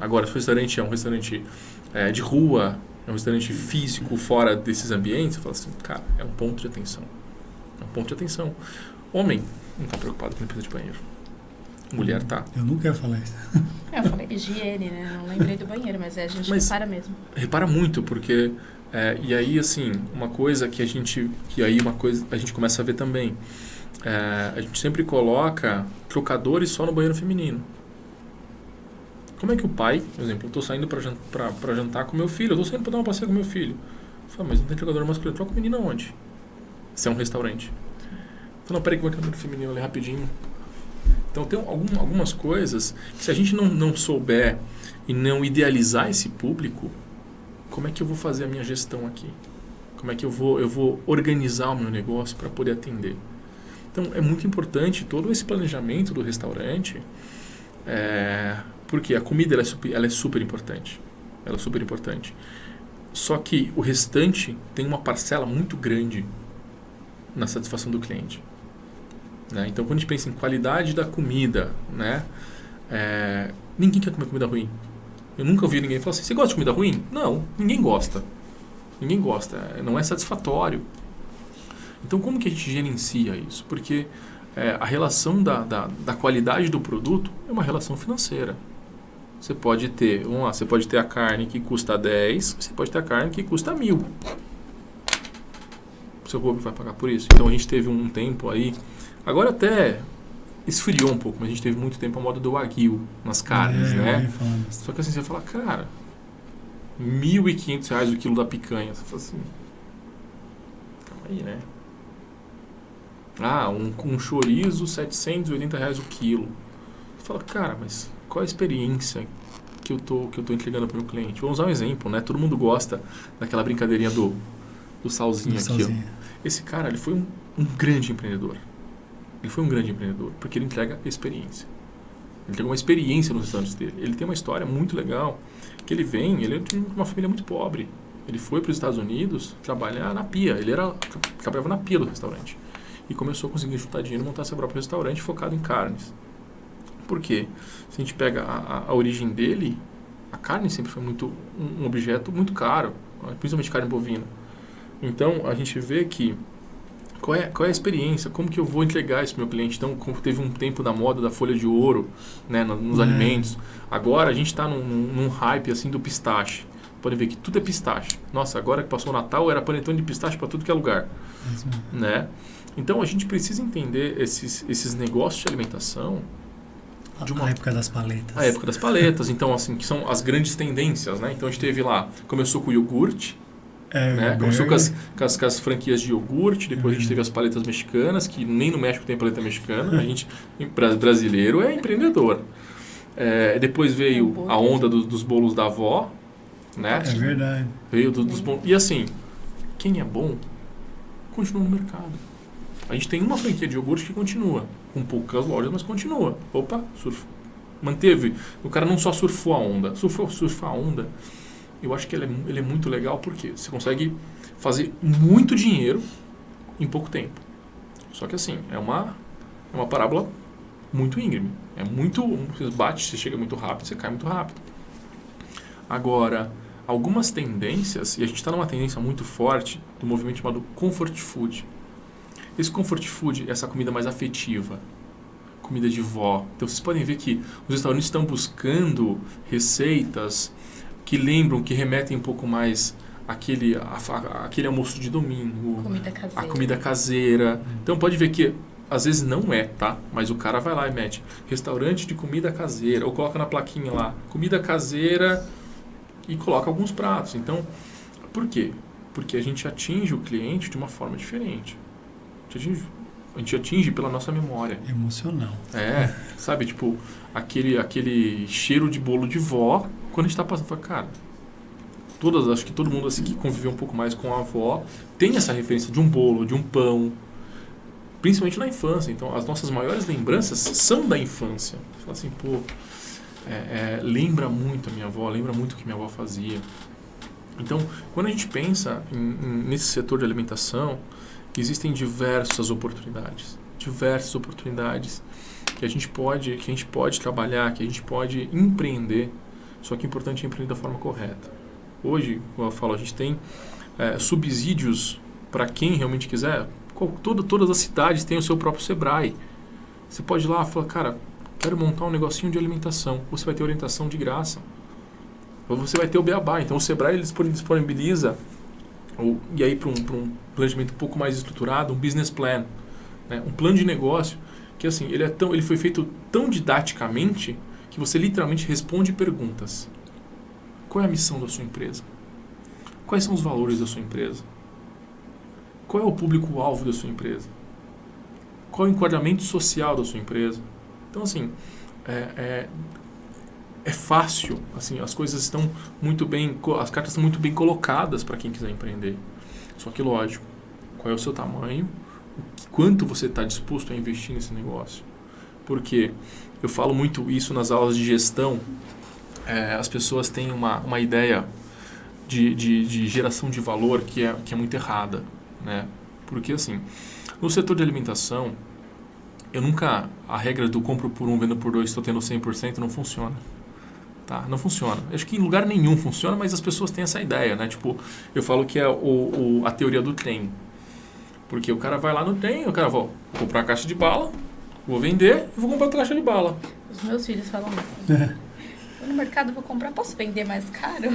Agora, se o restaurante é um restaurante de rua, é um restaurante físico fora desses ambientes, eu falo assim, cara, é um ponto de atenção. Homem não está preocupado com limpeza de banheiro. Mulher tá. Eu nunca ia falar isso. Eu falei higiene, né? Não lembrei do banheiro, mas a gente repara mesmo. Repara muito, porque... e aí, assim, uma coisa que a gente começa a ver também. A gente sempre coloca trocadores só no banheiro feminino. Como é que o pai, por exemplo, eu estou saindo para jantar com meu filho, eu estou saindo para dar uma passeio com meu filho. Fala, mas não tem trocador masculino, troca o menino aonde? Se é um restaurante. Então, não, peraí que eu vou entrar no feminino ali rapidinho. Então tem algumas coisas que se a gente não souber e não idealizar esse público, como é que eu vou fazer a minha gestão aqui? Como é que eu vou organizar o meu negócio para poder atender? Então é muito importante todo esse planejamento do restaurante, porque a comida ela é super importante. Ela é super importante. Só que o restante tem uma parcela muito grande na satisfação do cliente. Né? Então, quando a gente pensa em qualidade da comida, né? Ninguém quer comer comida ruim. Eu nunca ouvi ninguém falar assim, você gosta de comida ruim? Não, ninguém gosta. Ninguém gosta, não é satisfatório. Então, como que a gente gerencia isso? Porque a relação da qualidade do produto é uma relação financeira. Você pode ter, você pode ter a carne que custa 10, você pode ter a carne que custa 1.000. O seu público vai pagar por isso. Então, a gente teve um tempo aí, agora até esfriou um pouco, mas a gente teve muito tempo a moda do Wagyu nas carnes, né? Só que assim, você fala, cara, R$1.500 o quilo da picanha. Você fala assim, calma aí, né? Um chorizo, R$780 o quilo. Você fala, cara, mas qual a experiência que eu tô entregando para o meu cliente? Vou usar um exemplo, né? Todo mundo gosta daquela brincadeirinha do salzinho aqui. Ó. Esse cara, ele foi um grande empreendedor. Ele foi um grande empreendedor, porque ele entrega experiência. Ele entrega uma experiência nos restaurantes dele. Ele tem uma história muito legal, que ele é de uma família muito pobre. Ele foi para os Estados Unidos trabalhar na pia. Ele trabalhava na pia do restaurante. E começou a conseguir juntar dinheiro e montar seu próprio restaurante focado em carnes. Por quê? Se a gente pega a origem dele, a carne sempre foi um objeto muito caro, principalmente carne bovina. Então, a gente vê que qual é a experiência, como que eu vou entregar isso para o meu cliente. Então, como teve um tempo da moda da folha de ouro, né, nos alimentos, agora a gente está num hype assim do pistache. Podem ver que tudo é pistache. Nossa, agora que passou o Natal, era panetone de pistache para tudo que é lugar. Né? Então, a gente precisa entender esses negócios de alimentação. A época das paletas. A época das paletas, então, assim, que são as grandes tendências, né? Então, a gente teve lá, começou com o iogurte, né? Começou com as franquias de iogurte, depois a gente teve as paletas mexicanas, que nem no México tem paleta mexicana, a gente, brasileiro, é empreendedor. Depois veio a onda dos bolos da avó, né? É verdade. Veio dos bolos. E assim, quem é bom, continua no mercado. A gente tem uma franquia de iogurte que continua, com poucas lojas, mas continua. Opa, manteve. O cara não só surfou a onda. Surfar a onda, eu acho que ele é muito legal porque você consegue fazer muito dinheiro em pouco tempo. Só que assim, é uma parábola muito íngreme. Você bate, você chega muito rápido, você cai muito rápido. Agora, algumas tendências, e a gente está numa tendência muito forte do movimento chamado comfort food. Esse comfort food é essa comida mais afetiva, comida de vó. Então vocês podem ver que os restaurantes estão buscando receitas que lembram, que remetem um pouco mais àquele almoço de domingo, a comida caseira. Então pode ver que às vezes não tá? Mas o cara vai lá e mete restaurante de comida caseira, ou coloca na plaquinha lá, comida caseira, e coloca alguns pratos. Então, por quê? Porque a gente atinge o cliente de uma forma diferente. A gente atinge pela nossa memória. Emocional. Sabe, tipo, aquele cheiro de bolo de vó, quando a gente tá passando, fala, cara, acho que todo mundo assim que conviveu um pouco mais com a avó, tem essa referência de um bolo, de um pão, principalmente na infância. Então, as nossas maiores lembranças são da infância. Você fala assim, pô, lembra muito a minha avó, lembra muito o que minha avó fazia. Então, quando a gente pensa nesse setor de alimentação, existem diversas oportunidades que a gente pode trabalhar, que a gente pode empreender, só que é importante empreender da forma correta. Hoje, como eu falo, a gente tem subsídios para quem realmente quiser. Todas as cidades têm o seu próprio Sebrae. Você pode ir lá e falar, cara, quero montar um negocinho de alimentação. Você vai ter orientação de graça. Ou você vai ter o Beabá. Então, o Sebrae ele disponibiliza, e aí para um planejamento um pouco mais estruturado, um business plan, né? Um plano de negócio que assim, ele foi feito tão didaticamente que você literalmente responde perguntas. Qual é a missão da sua empresa? Quais são os valores da sua empresa? Qual é o público-alvo da sua empresa? Qual é o enquadramento social da sua empresa? Então, assim, é fácil, assim, as coisas estão muito bem, as cartas estão muito bem colocadas para quem quiser empreender. Só que, lógico, qual é o seu tamanho, quanto você está disposto a investir nesse negócio. Porque eu falo muito isso nas aulas de gestão, as pessoas têm uma ideia de geração de valor que é muito errada, né? Porque, assim, no setor de alimentação, a regra do compro por 1, vendo por 2, estou tendo 100% não funciona. Tá? Não funciona. Acho que em lugar nenhum funciona, mas as pessoas têm essa ideia, né? Tipo, eu falo que é a teoria do trem. Porque o cara vai lá no trem, o cara vou comprar uma caixa de bala, vou vender e vou comprar outra caixa de bala. Os meus filhos falam isso. Vou no mercado, vou comprar, posso vender mais caro?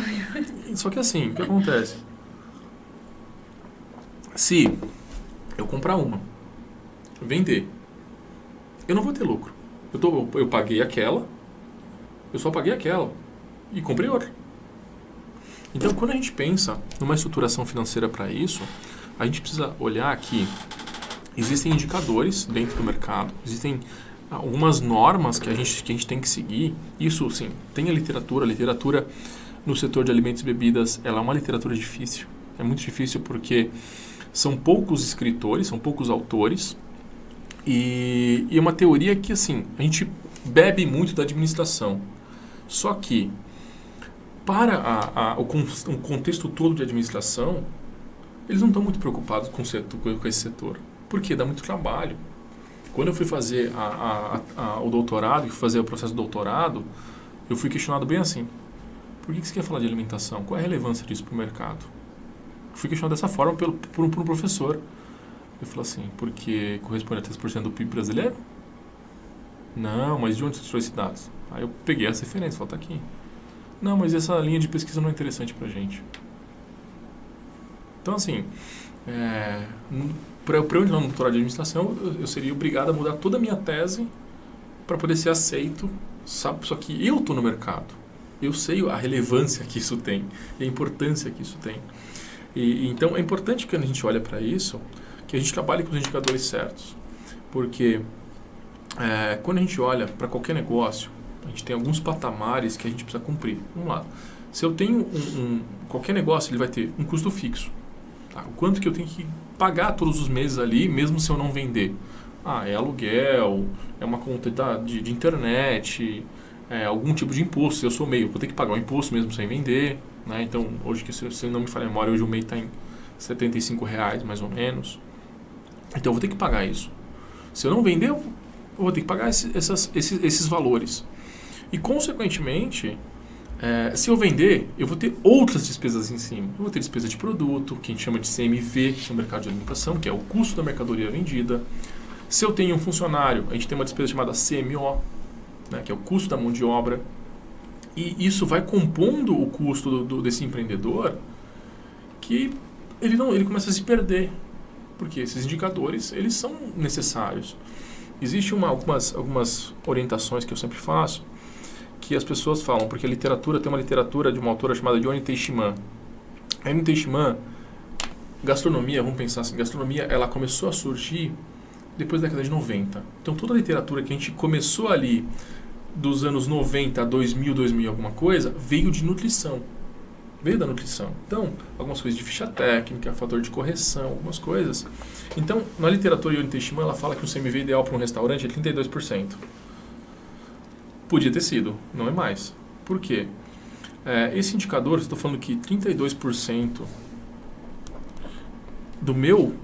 Só que assim, o que acontece? Se eu comprar uma, vender, eu não vou ter lucro. Eu paguei aquela, eu só paguei aquela e comprei outra. Então, quando a gente pensa numa estruturação financeira para isso, a gente precisa olhar que existem indicadores dentro do mercado, existem algumas normas que a gente tem que seguir. Isso, sim, tem a literatura. A literatura no setor de alimentos e bebidas, ela é uma literatura difícil. É muito difícil porque são poucos escritores, são poucos autores e é uma teoria que, assim, a gente muito da administração. Só que, para o contexto todo de administração, eles não estão muito preocupados com esse setor. Porque dá muito trabalho. Quando eu fui fazer o doutorado, fui fazer o processo de doutorado, eu fui questionado bem assim. Por que você quer falar de alimentação? Qual é a relevância disso para o mercado? Eu fui questionado dessa forma por um professor. Eu falei assim, porque corresponde a 3% do PIB brasileiro? Não, mas de onde você tirou esses dados? Aí eu peguei essa referência, falei, tá aqui. Não, mas essa linha de pesquisa não é interessante pra gente. Então, assim, para eu entrar no doutorado de administração, eu seria obrigado a mudar toda a minha tese para poder ser aceito, sabe? Só que eu estou no mercado. Eu sei a relevância que isso tem e a importância que isso tem. Então, é importante que a gente olhe para isso, que a gente trabalhe com os indicadores certos. Porque quando a gente olha para qualquer negócio, a gente tem alguns patamares que a gente precisa cumprir. Vamos lá. Se eu tenho qualquer negócio, ele vai ter um custo fixo. Tá? O quanto que eu tenho que pagar todos os meses ali, mesmo se eu não vender? É aluguel, é uma conta de internet, algum tipo de imposto. Se eu sou MEI, eu vou ter que pagar o imposto mesmo sem vender. Né? Então, hoje, se não me falha a memória, hoje o MEI está em R$75, mais ou menos. Então, eu vou ter que pagar isso. Se eu não vender, eu vou ter que pagar esses valores. E, consequentemente, se eu vender, eu vou ter outras despesas em cima. Eu vou ter despesa de produto, que a gente chama de CMV, no mercado de alimentação, que é o custo da mercadoria vendida. Se eu tenho um funcionário, a gente tem uma despesa chamada CMO, né, que é o custo da mão de obra. E isso vai compondo o custo desse empreendedor, que ele começa a se perder. Porque esses indicadores, eles são necessários. Existem algumas orientações que eu sempre faço, que as pessoas falam, porque a literatura, tem uma literatura de uma autora chamada Yoni Teichmann. A Yoni Teichmann, gastronomia, vamos pensar assim, gastronomia, ela começou a surgir depois da década de 90. Então, toda a literatura que a gente começou ali dos anos 90 a 2000 alguma coisa, veio de nutrição. Veio da nutrição. Então, algumas coisas de ficha técnica, fator de correção, algumas coisas. Então, na literatura Yoni Teichmann, ela fala que o CMV ideal para um restaurante é 32%. Podia ter sido, não é mais. Por quê? Esse indicador, estou falando que 32% do meu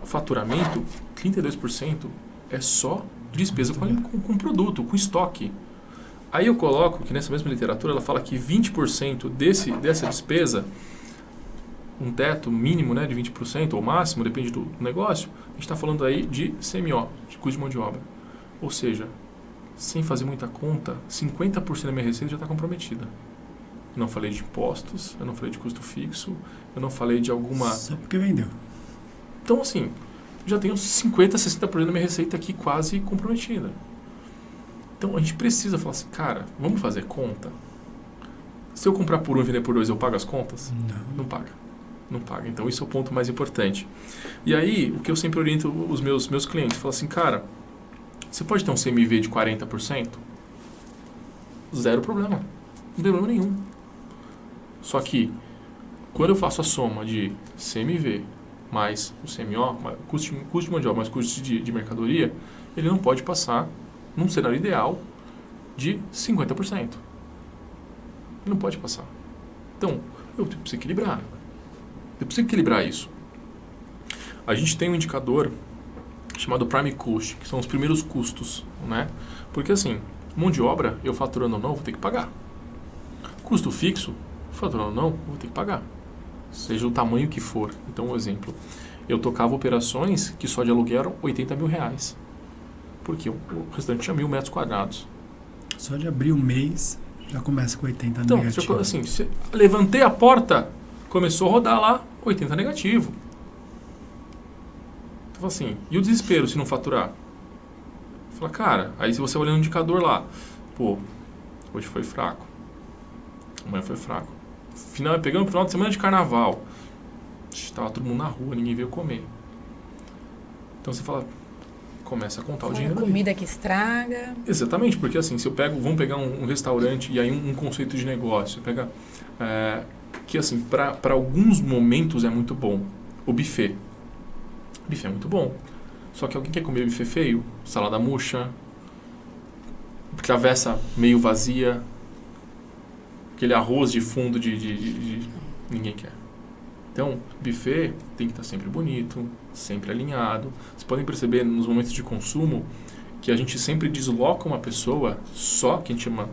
faturamento, 32% é só despesa com produto, com estoque. Aí eu coloco que nessa mesma literatura ela fala que 20% dessa despesa, um teto mínimo, né, de 20% ou máximo, depende do negócio, a gente está falando aí de CMO, de custo de mão de obra. Ou seja, sem fazer muita conta, 50% da minha receita já está comprometida. Eu não falei de impostos, eu não falei de custo fixo, eu não falei de alguma... Só porque vendeu. Então, assim, já tenho 50%, 60% da minha receita aqui quase comprometida. Então, a gente precisa falar assim, cara, vamos fazer conta? Se eu comprar por 1 e vender por 2, eu pago as contas? Não paga. Não paga. Então, isso é o ponto mais importante. E aí, o que eu sempre oriento os meus clientes, falo assim, cara, Você pode ter um CMV de 40%? Zero problema. Não tem problema nenhum. Só que, quando eu faço a soma de CMV mais o CMO, custo de mão de obra mais custo de mercadoria, ele não pode passar, num cenário ideal, de 50%. Ele não pode passar. Então, eu preciso equilibrar. Eu preciso equilibrar isso. A gente tem um indicador chamado Prime Cost, que são os primeiros custos, né? Porque assim, mão de obra, eu faturando ou não, vou ter que pagar. Custo fixo, faturando ou não, vou ter que pagar. Seja o tamanho que for. Então, um exemplo. Eu tocava operações que só de aluguel eram R$80 mil. Porque o restante tinha 1.000 metros quadrados. Só de abrir o mês, já começa com 80 então, negativo. Então, assim, levantei a porta, começou a rodar lá, 80 negativo. Então, assim, e o desespero se não faturar? Fala, cara, aí se você olhar no indicador lá, pô, hoje foi fraco. Amanhã foi fraco. Pegamos o final de semana de carnaval. Estava todo mundo na rua, ninguém veio comer. Então você fala, começa a contar o dinheiro. Comida que estraga. Exatamente, porque assim, se eu pego, vamos pegar um restaurante e aí um conceito de negócio, pega que assim, para alguns momentos é muito bom. O buffet. O buffet é muito bom. Só que alguém quer comer buffet feio, salada murcha, travessa meio vazia, aquele arroz de fundo de ninguém quer. Então, buffet tem que estar sempre bonito, sempre alinhado. Vocês podem perceber nos momentos de consumo que a gente sempre desloca uma pessoa só, que a gente chama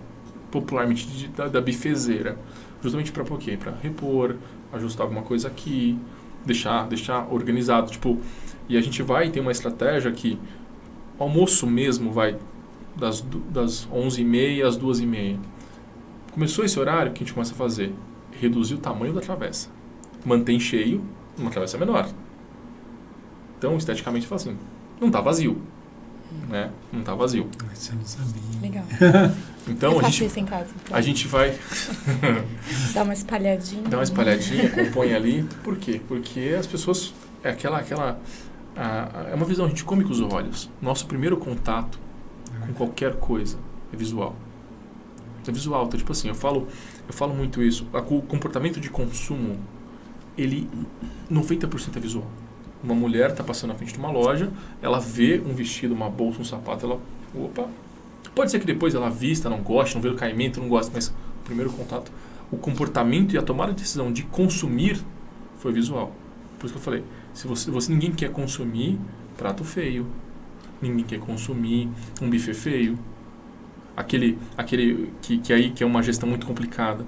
popularmente da bifezeira. Justamente para por quê? Para repor, ajustar alguma coisa aqui, deixar organizado. Tipo, e a gente vai ter uma estratégia que o almoço mesmo vai das 11h30 às 2h30. Começou esse horário, o que a gente começa a fazer? Reduzir o tamanho da travessa. Mantém cheio, uma travessa menor. Então, esteticamente, fala assim, não está vazio. Né? Não está vazio. Isso eu não sabia. Legal. Então, eu faço isso em casa. Então. A gente vai... Dá uma espalhadinha. Dá uma espalhadinha, compõe ali. Por quê? Porque as pessoas... É é uma visão, a gente come com os olhos. Nosso primeiro contato com qualquer coisa é visual. É visual. Então, tipo assim, eu falo muito isso. O comportamento de consumo, ele 90% é visual. Uma mulher está passando na frente de uma loja, ela vê um vestido, uma bolsa, um sapato, ela... Opa! Pode ser que depois ela vista, não goste, não vê o caimento, não gosta, mas o primeiro contato, o comportamento e a tomada de decisão de consumir foi visual. Por isso que eu falei, se você ninguém quer consumir prato feio, ninguém quer consumir um buffet feio, aquele que é uma gestão muito complicada,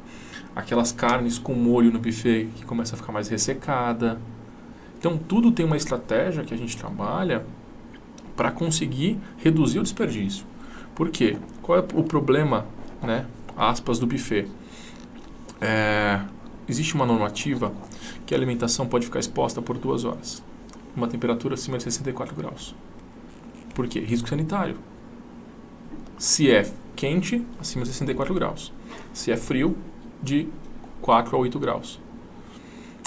aquelas carnes com molho no buffet que começa a ficar mais ressecada. Então, tudo tem uma estratégia que a gente trabalha para conseguir reduzir o desperdício. Por quê? Qual é o problema, né, aspas, do buffet? Existe uma normativa que a alimentação pode ficar exposta por 2 horas, uma temperatura acima de 64 graus. Por quê? Risco sanitário. Se é quente, acima de 64 graus. Se é frio, de 4 a 8 graus.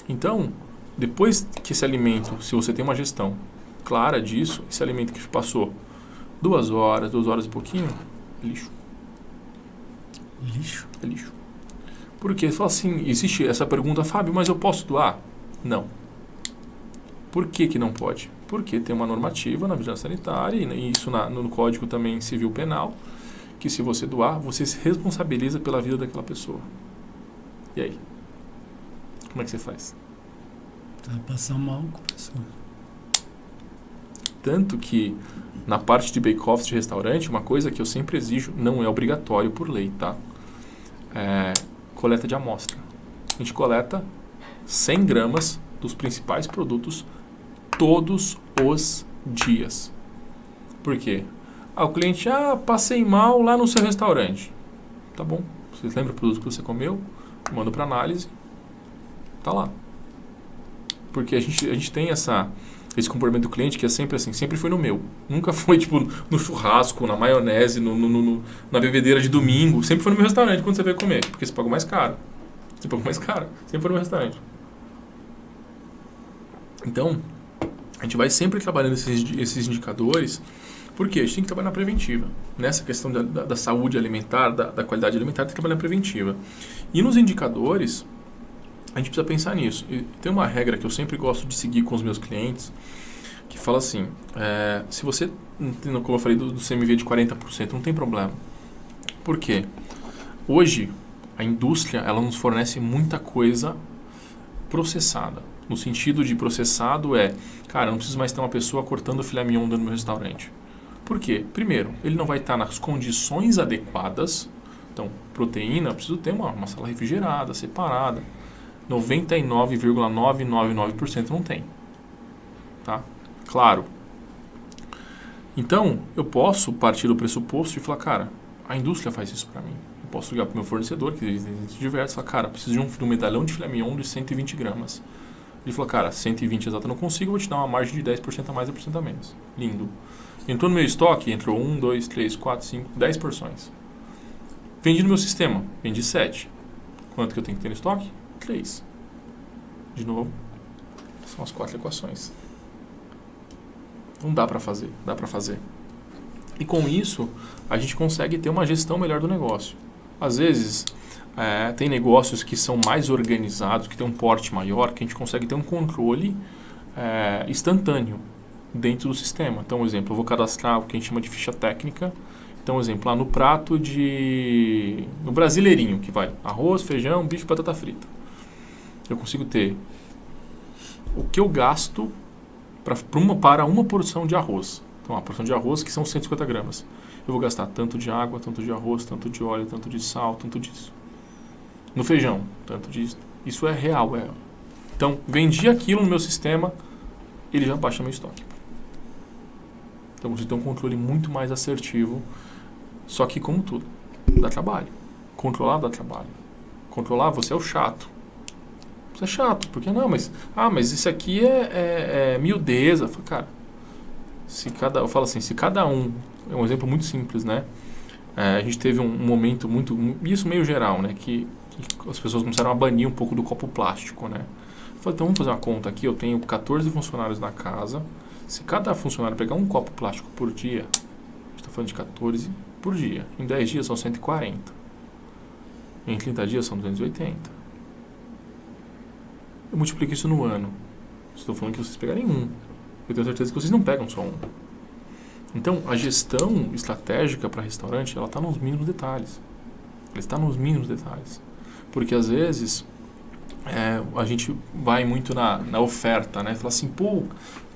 Então, depois que esse alimento, se você tem uma gestão clara disso, esse alimento que passou 2 horas e pouquinho, é lixo. Lixo? É lixo. Porque, fala assim, existe essa pergunta, Fábio, mas eu posso doar? Não. Por que não pode? Porque tem uma normativa na vigilância sanitária, e isso no Código também Civil Penal, que se você doar, você se responsabiliza pela vida daquela pessoa. E aí? Como é que você faz? Vai passar mal com a pessoa. Tanto que na parte de bake-off de restaurante, uma coisa que eu sempre exijo, não é obrigatório por lei, tá? Coleta de amostra. A gente coleta 100 gramas dos principais produtos todos os dias. Por quê? O cliente, passei mal lá no seu restaurante. Tá bom. Você lembra o produto que você comeu? Manda para análise. Tá lá. Porque a gente tem esse comportamento do cliente que é sempre assim, sempre foi no meu. Nunca foi tipo no churrasco, na maionese, na bebedeira de domingo. Sempre foi no meu restaurante quando você veio comer. Porque você pagou mais caro. Sempre foi no meu restaurante. Então, a gente vai sempre trabalhando esses indicadores, Por quê? A gente tem que trabalhar na preventiva. Nessa questão da saúde alimentar, da qualidade alimentar, tem que trabalhar na preventiva. E nos indicadores, a gente precisa pensar nisso. E tem uma regra que eu sempre gosto de seguir com os meus clientes, que fala assim, se você, como eu falei do CMV de 40%, não tem problema. Por quê? Hoje, a indústria, ela nos fornece muita coisa processada. No sentido de processado cara, eu não preciso mais ter uma pessoa cortando filé mignon no meu restaurante. Por quê? Primeiro, ele não vai estar nas condições adequadas. Então, proteína, eu preciso ter uma sala refrigerada, separada. 99,999% não tem. Tá? Claro. Então, eu posso partir do pressuposto de falar, cara, a indústria faz isso para mim. Eu posso ligar para o meu fornecedor, que existem diversos, e falar, cara, preciso de um medalhão de filé mignon de 120 gramas. Ele falou, cara, 120 exato eu não consigo, eu vou te dar uma margem de 10% a mais e 10% a menos. Lindo. Entrou no meu estoque, entrou 1, 2, 3, 4, 5, 10 porções. Vendi no meu sistema, vendi 7. Quanto que eu tenho que ter no estoque? 3. De novo, são as 4 equações. Não dá para fazer, dá para fazer. E com isso, a gente consegue ter uma gestão melhor do negócio. Às vezes, tem negócios que são mais organizados, que têm um porte maior, que a gente consegue ter um controle instantâneo dentro do sistema. Então, por exemplo, eu vou cadastrar o que a gente chama de ficha técnica. Então, por exemplo, lá no prato no brasileirinho, que vai arroz, feijão, bife e batata frita. Eu consigo ter o que eu gasto para uma porção de arroz. Então, uma porção de arroz que são 150 gramas. Eu vou gastar tanto de água, tanto de arroz, tanto de óleo, tanto de sal, tanto disso. No feijão, tanto disso. Isso é real. Então, vendi aquilo no meu sistema, ele já baixa meu estoque. Então, você tem um controle muito mais assertivo. Só que, como tudo, dá trabalho. Controlar dá trabalho. Controlar, você é o chato. Você é chato, porque não, mas isso aqui é miudeza. Cara, eu falo assim, se cada um, é um exemplo muito simples, né? A gente teve um momento isso meio geral, né? Que as pessoas começaram a banir um pouco do copo plástico, né? Eu falei, então vamos fazer uma conta aqui, eu tenho 14 funcionários na casa, se cada funcionário pegar um copo plástico por dia, a gente está falando de 14 por dia, em 10 dias são 140, em 30 dias são 280. Eu multiplico isso no ano. Estou falando que vocês pegarem um. Eu tenho certeza que vocês não pegam só um. Então, a gestão estratégica para restaurante, ela está nos mínimos detalhes. Ela está nos mínimos detalhes. Porque, às vezes, a gente vai muito na oferta, né? Fala assim, pô,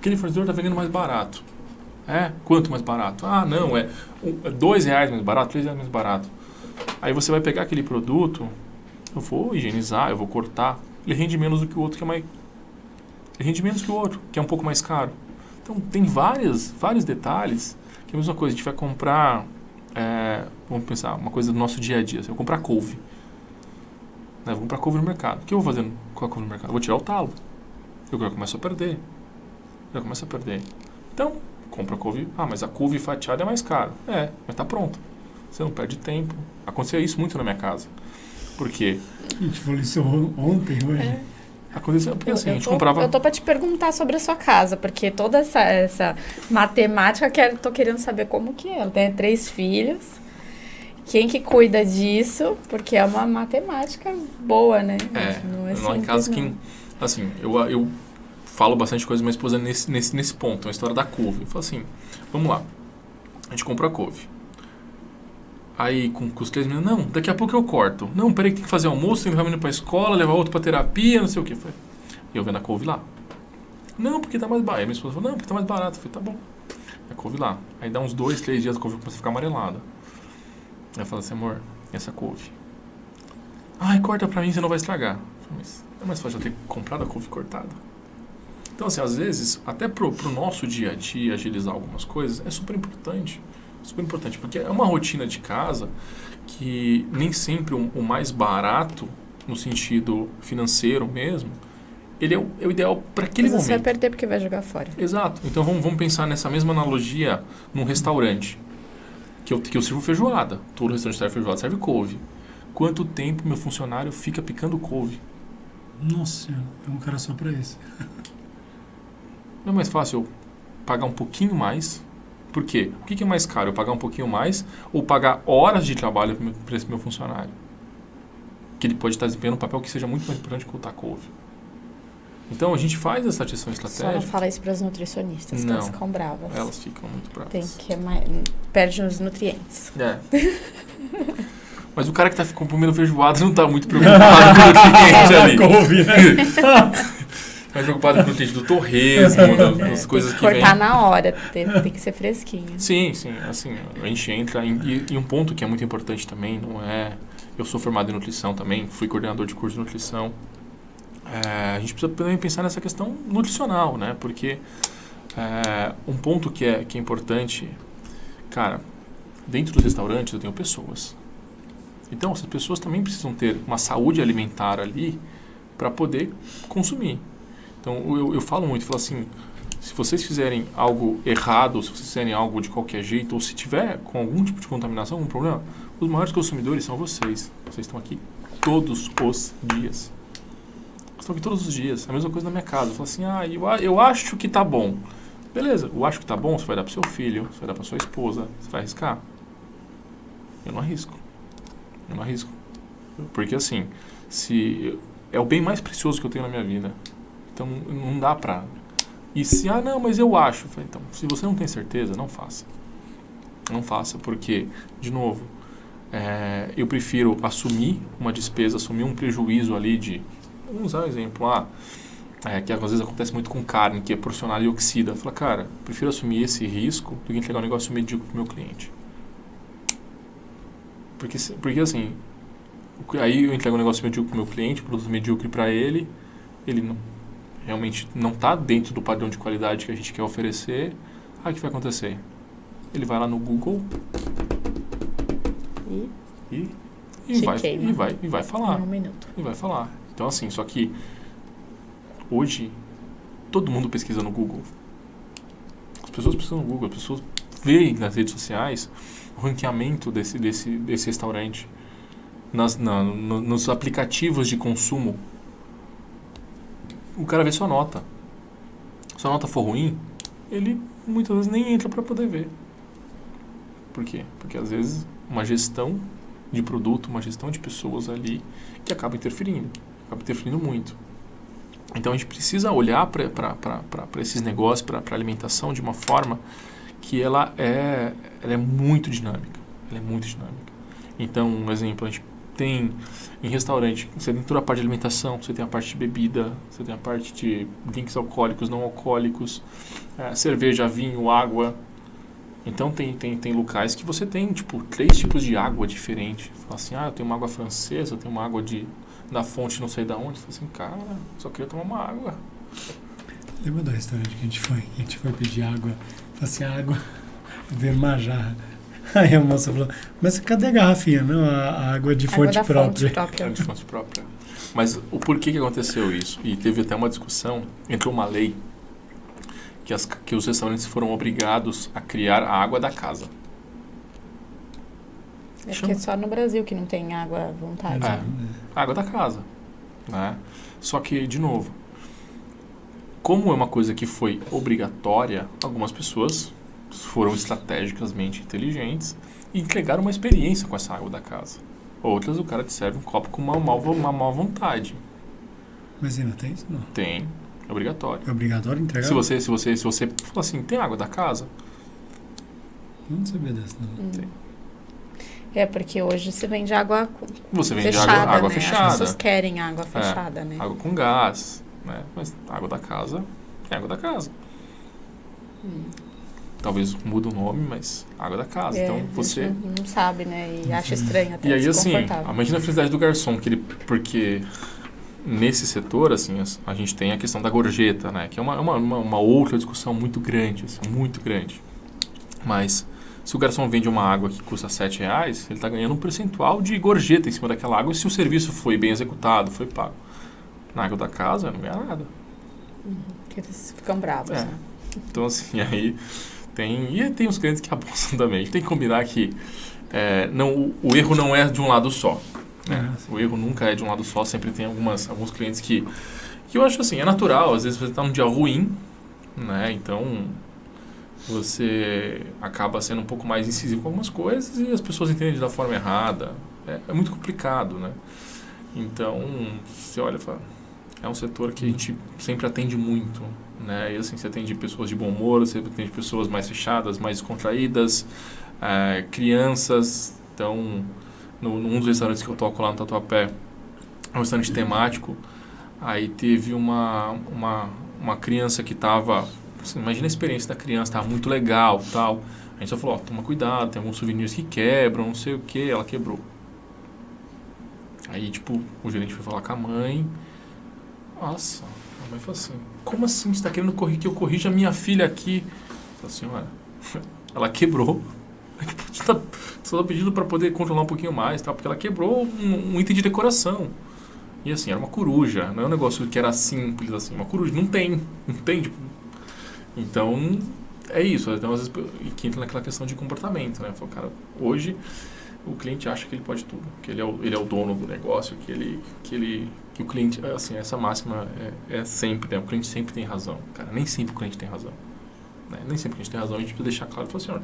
aquele fornecedor está vendendo mais barato. Quanto mais barato? Ah, não, é R$2 mais barato, R$3 mais barato. Aí você vai pegar aquele produto, eu vou higienizar, eu vou cortar. Ele rende menos do que o outro, ele rende menos que o outro, que é um pouco mais caro. Então, tem vários detalhes, que é a mesma coisa, a gente vai comprar, vamos pensar, uma coisa do nosso dia a dia, eu vou comprar couve. Né? Vou comprar couve no mercado. O que eu vou fazer com a couve no mercado? Eu vou tirar o talo. Eu já começo a perder. Então, compra a couve. Ah, mas a couve fatiada é mais cara. Mas tá pronto. Você não perde tempo. Acontecia isso muito na minha casa. Por quê? A gente falou isso ontem, hoje. Aconteceu porque assim, a gente comprava... Eu tô pra te perguntar sobre a sua casa, porque toda essa matemática eu tô querendo saber como que é. Eu tenho 3 filhos. Quem que cuida disso? Porque é uma matemática boa, né? Não é simples, em casa quem... Assim, eu falo bastante coisa, mas esposa nesse ponto, a história da couve. Eu falo assim, vamos lá. A gente comprou a couve. Aí, com os 3 meninos, não, daqui a pouco eu corto. Não, peraí, tem que fazer almoço, tem que levar o menino pra escola, levar outro pra terapia, não sei o quê. E eu vendo a couve lá. Não, porque tá mais barato. Aí minha esposa falou, não, porque tá mais barato. Eu falei, tá bom. A couve lá. Aí dá uns 2, 3 dias, a couve começa a ficar amarelada. Aí eu falo assim, amor, e essa couve? Ai, corta pra mim, você não vai estragar. Eu falei, mas é mais fácil eu ter comprado a couve cortada. Então, assim, às vezes, até pro nosso dia a dia, agilizar algumas coisas, é super importante. Super importante, porque é uma rotina de casa que nem sempre o mais barato, no sentido financeiro mesmo, ele é o ideal para aquele momento. Você vai perder porque vai jogar fora. Exato. Então vamos pensar nessa mesma analogia num restaurante, que eu sirvo feijoada. Todo restaurante serve feijoada, serve couve. Quanto tempo meu funcionário fica picando couve? Nossa, é um cara só para isso. Não é mais fácil eu pagar um pouquinho mais Por quê? O que é mais caro? Eu pagar um pouquinho mais ou pagar horas de trabalho para esse meu funcionário? Que ele pode estar desempenhando um papel que seja muito mais importante que o couve. Então, a gente faz essa gestão estratégica. Só não fala isso para as nutricionistas, que elas ficam bravas. Elas ficam muito bravas. Tem que perde os nutrientes. Mas o cara que está comendo feijoada não está muito preocupado com o cliente ali. Couve, né? Está preocupado com o cliente do torresmo, das coisas que vem. Cortar na hora, tem que ser fresquinho. Sim, assim, a gente entra e um ponto que é muito importante também, não é... Eu sou formado em nutrição também, fui coordenador de curso de nutrição. A gente precisa também pensar nessa questão nutricional, né? Porque um ponto que é importante, cara, dentro dos restaurantes eu tenho pessoas. Então, essas pessoas também precisam ter uma saúde alimentar ali para poder consumir. Então, eu falo assim, se vocês fizerem algo errado, se vocês fizerem algo de qualquer jeito, ou se tiver com algum tipo de contaminação, algum problema, os maiores consumidores são vocês. Vocês estão aqui todos os dias. Estão aqui todos os dias. A mesma coisa na minha casa. Eu falo assim, eu acho que tá bom. Beleza, eu acho que tá bom, você vai dar pro seu filho, você vai dar pra sua esposa, você vai arriscar? Eu não arrisco. Porque assim, é o bem mais precioso que eu tenho na minha vida. Então, não dá pra... E se, não, mas eu acho. Eu falei, então, se você não tem certeza, não faça. Não faça, porque, de novo, eu prefiro assumir uma despesa, assumir um prejuízo ali de... Vamos usar um exemplo que às vezes acontece muito com carne, que é porcionada e oxida. Eu falo, cara, prefiro assumir esse risco do que entregar um negócio medíocre pro meu cliente. Porque assim, aí eu entrego um negócio medíocre pro meu cliente, produto medíocre para ele realmente não está dentro do padrão de qualidade que a gente quer oferecer. O que vai acontecer? Ele vai lá no Google e vai falar. Um minuto. E vai falar. Então, assim, só que hoje todo mundo pesquisa no Google. As pessoas pesquisam no Google, as pessoas veem nas redes sociais o ranqueamento desse restaurante nos aplicativos de consumo. O cara vê sua nota. Se a nota for ruim, ele muitas vezes nem entra para poder ver. Por quê? Porque às vezes uma gestão de produto, uma gestão de pessoas ali que acaba interferindo muito. Então a gente precisa olhar para esses negócios, para a alimentação de uma forma que ela é muito dinâmica. Então, um exemplo, a gente tem em restaurante, você tem toda a parte de alimentação, você tem a parte de bebida, você tem a parte de drinks alcoólicos, não alcoólicos, cerveja, vinho, água. Então tem locais que você tem 3 tipos de água diferentes. Fala assim, eu tenho uma água francesa, eu tenho uma água da fonte não sei da onde. Fala assim, cara, só queria tomar uma água. Lembra do restaurante que a gente foi? A gente foi pedir água. Falei assim, água, ver uma jarra. Aí a moça falou, mas cadê a garrafinha? Não, a água de fonte própria. Água de fonte própria. Mas o porquê que aconteceu isso? E teve até uma discussão, entrou uma lei que os restaurantes foram obrigados a criar a água da casa. Acho que é só no Brasil que não tem água à vontade. Água da casa. Né? Só que, de novo, como é uma coisa que foi obrigatória, algumas pessoas foram estrategicamente inteligentes e entregaram uma experiência com essa água da casa. Outras, o cara te serve um copo com uma má vontade. Mas ainda tem isso? Não. Tem. É obrigatório. É obrigatório entregar? Se você falar assim, tem água da casa? Não sabia dessa, não. Tem. Porque hoje se vende água você vende fechada, água né? fechada. As pessoas querem água fechada, né? Água com gás, né? Mas água da casa é água da casa. Talvez mude o nome, mas água da casa. Então você não sabe, né? E acha estranho até. E aí assim, imagina a felicidade do garçom, porque nesse setor, assim, a gente tem a questão da gorjeta, né? Que é uma outra discussão muito grande, assim, muito grande. Mas se o garçom vende uma água que custa R$7, ele está ganhando um percentual de gorjeta em cima daquela água, e se o serviço foi bem executado, foi pago. Na água da casa, não ganha nada. Porque eles ficam bravos, né? Então, assim, aí tem os clientes que abusam também. A gente tem que combinar que o erro não é de um lado só. Né? O erro nunca é de um lado só, sempre tem alguns clientes que eu acho assim, é natural, às vezes você está num dia ruim, né? Então você acaba sendo um pouco mais incisivo com algumas coisas e as pessoas entendem da forma errada. É muito complicado, né? Então, você olha e fala, é um setor que a gente sempre atende muito, né? E assim, você atende pessoas de bom humor, você atende pessoas mais fechadas, mais contraídas, crianças. Então, num dos restaurantes que eu toco lá no Tatuapé, é um restaurante temático, aí teve uma criança que estava... Assim, imagina a experiência da criança, estava muito legal, tal. A gente só falou, toma cuidado, tem alguns souvenirs que quebram, não sei o que, ela quebrou. Aí, tipo, o gerente foi falar com a mãe. Nossa, a mãe falou assim, como assim, você está querendo que eu corrija a minha filha aqui? Eu falei, senhora, ela quebrou. Você está pedindo para poder controlar um pouquinho mais, tá? Porque ela quebrou um item de decoração. E assim, era uma coruja, não é um negócio que era simples, assim, uma coruja, não tem, tipo... Então, é isso. Então, às vezes, que entra naquela questão de comportamento, né? Falo, cara, hoje o cliente acha que ele pode tudo, que ele é o dono do negócio, que o cliente, assim, essa máxima é sempre, né? O cliente sempre tem razão. Cara, nem sempre o cliente tem razão. Né? Nem sempre o cliente tem razão, a gente precisa deixar claro, falar assim, olha,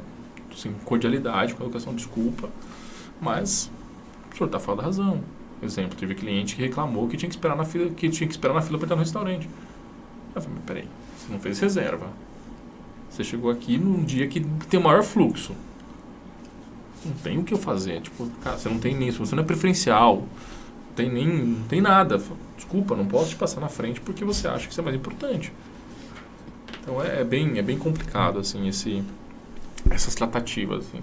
assim, cordialidade, com educação, desculpa, mas o senhor está fora da razão. Exemplo, teve cliente que reclamou que tinha que esperar na fila para entrar no restaurante. Eu falei, mas peraí, você não fez reserva. Você chegou aqui num dia que tem o maior fluxo. Não tem o que eu fazer. Tipo, cara, você não tem nisso, você não é preferencial. Não tem nada. Desculpa, não posso te passar na frente porque você acha que isso é mais importante. Então é bem complicado, assim, essas tratativas. Assim,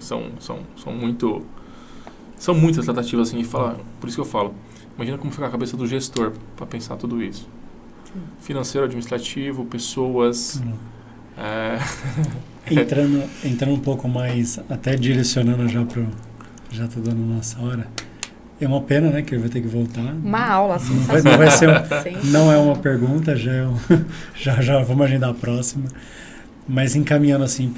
são muitas tratativas, assim, por isso que eu falo. Imagina como fica a cabeça do gestor para pensar tudo isso. Financeiro, administrativo, pessoas. Entrando um pouco mais, até direcionando já tô dando nossa hora. É uma pena, né, que ele vai ter que voltar. Uma aula, não vai ser não é uma pergunta, já vamos agendar a próxima. Mas encaminhando assim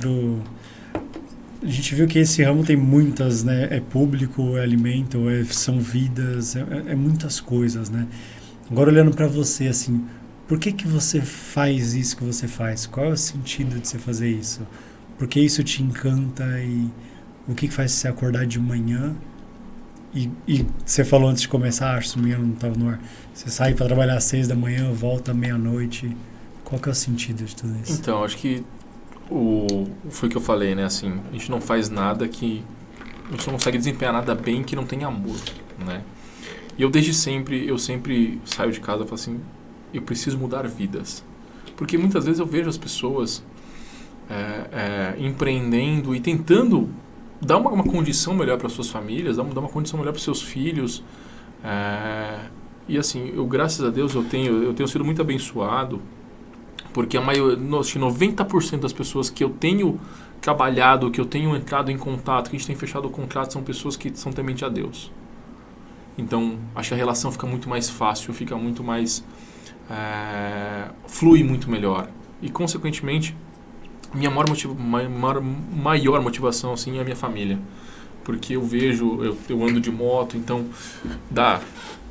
a gente viu que esse ramo tem muitas, né? É público, é alimento, são vidas, é muitas coisas, né? Agora olhando para você, assim, por que você faz isso que você faz? Qual é o sentido de você fazer isso? Por que isso te encanta e o que faz você acordar de manhã? E você falou antes de começar, acho que o não estava no ar, você sai para trabalhar às 6 da manhã, volta à meia-noite. Qual que é o sentido de tudo isso? Então, acho que foi o que eu falei, né? Assim, a gente não faz nada que... A gente não consegue desempenhar nada bem que não tenha amor, né? E eu sempre saio de casa e falo assim, eu preciso mudar vidas. Porque muitas vezes eu vejo as pessoas empreendendo e tentando dar uma condição melhor para suas famílias, dar uma condição melhor para seus filhos. E assim, graças a Deus eu tenho sido muito abençoado, porque a maioria, 90% das pessoas que eu tenho trabalhado, que eu tenho entrado em contato, que a gente tem fechado o contrato, são pessoas que são temente a Deus. Então, acho que a relação fica muito mais fácil, fica muito mais... flui muito melhor. E, consequentemente, minha maior motivação assim, é a minha família. Porque eu vejo, eu ando de moto, então dá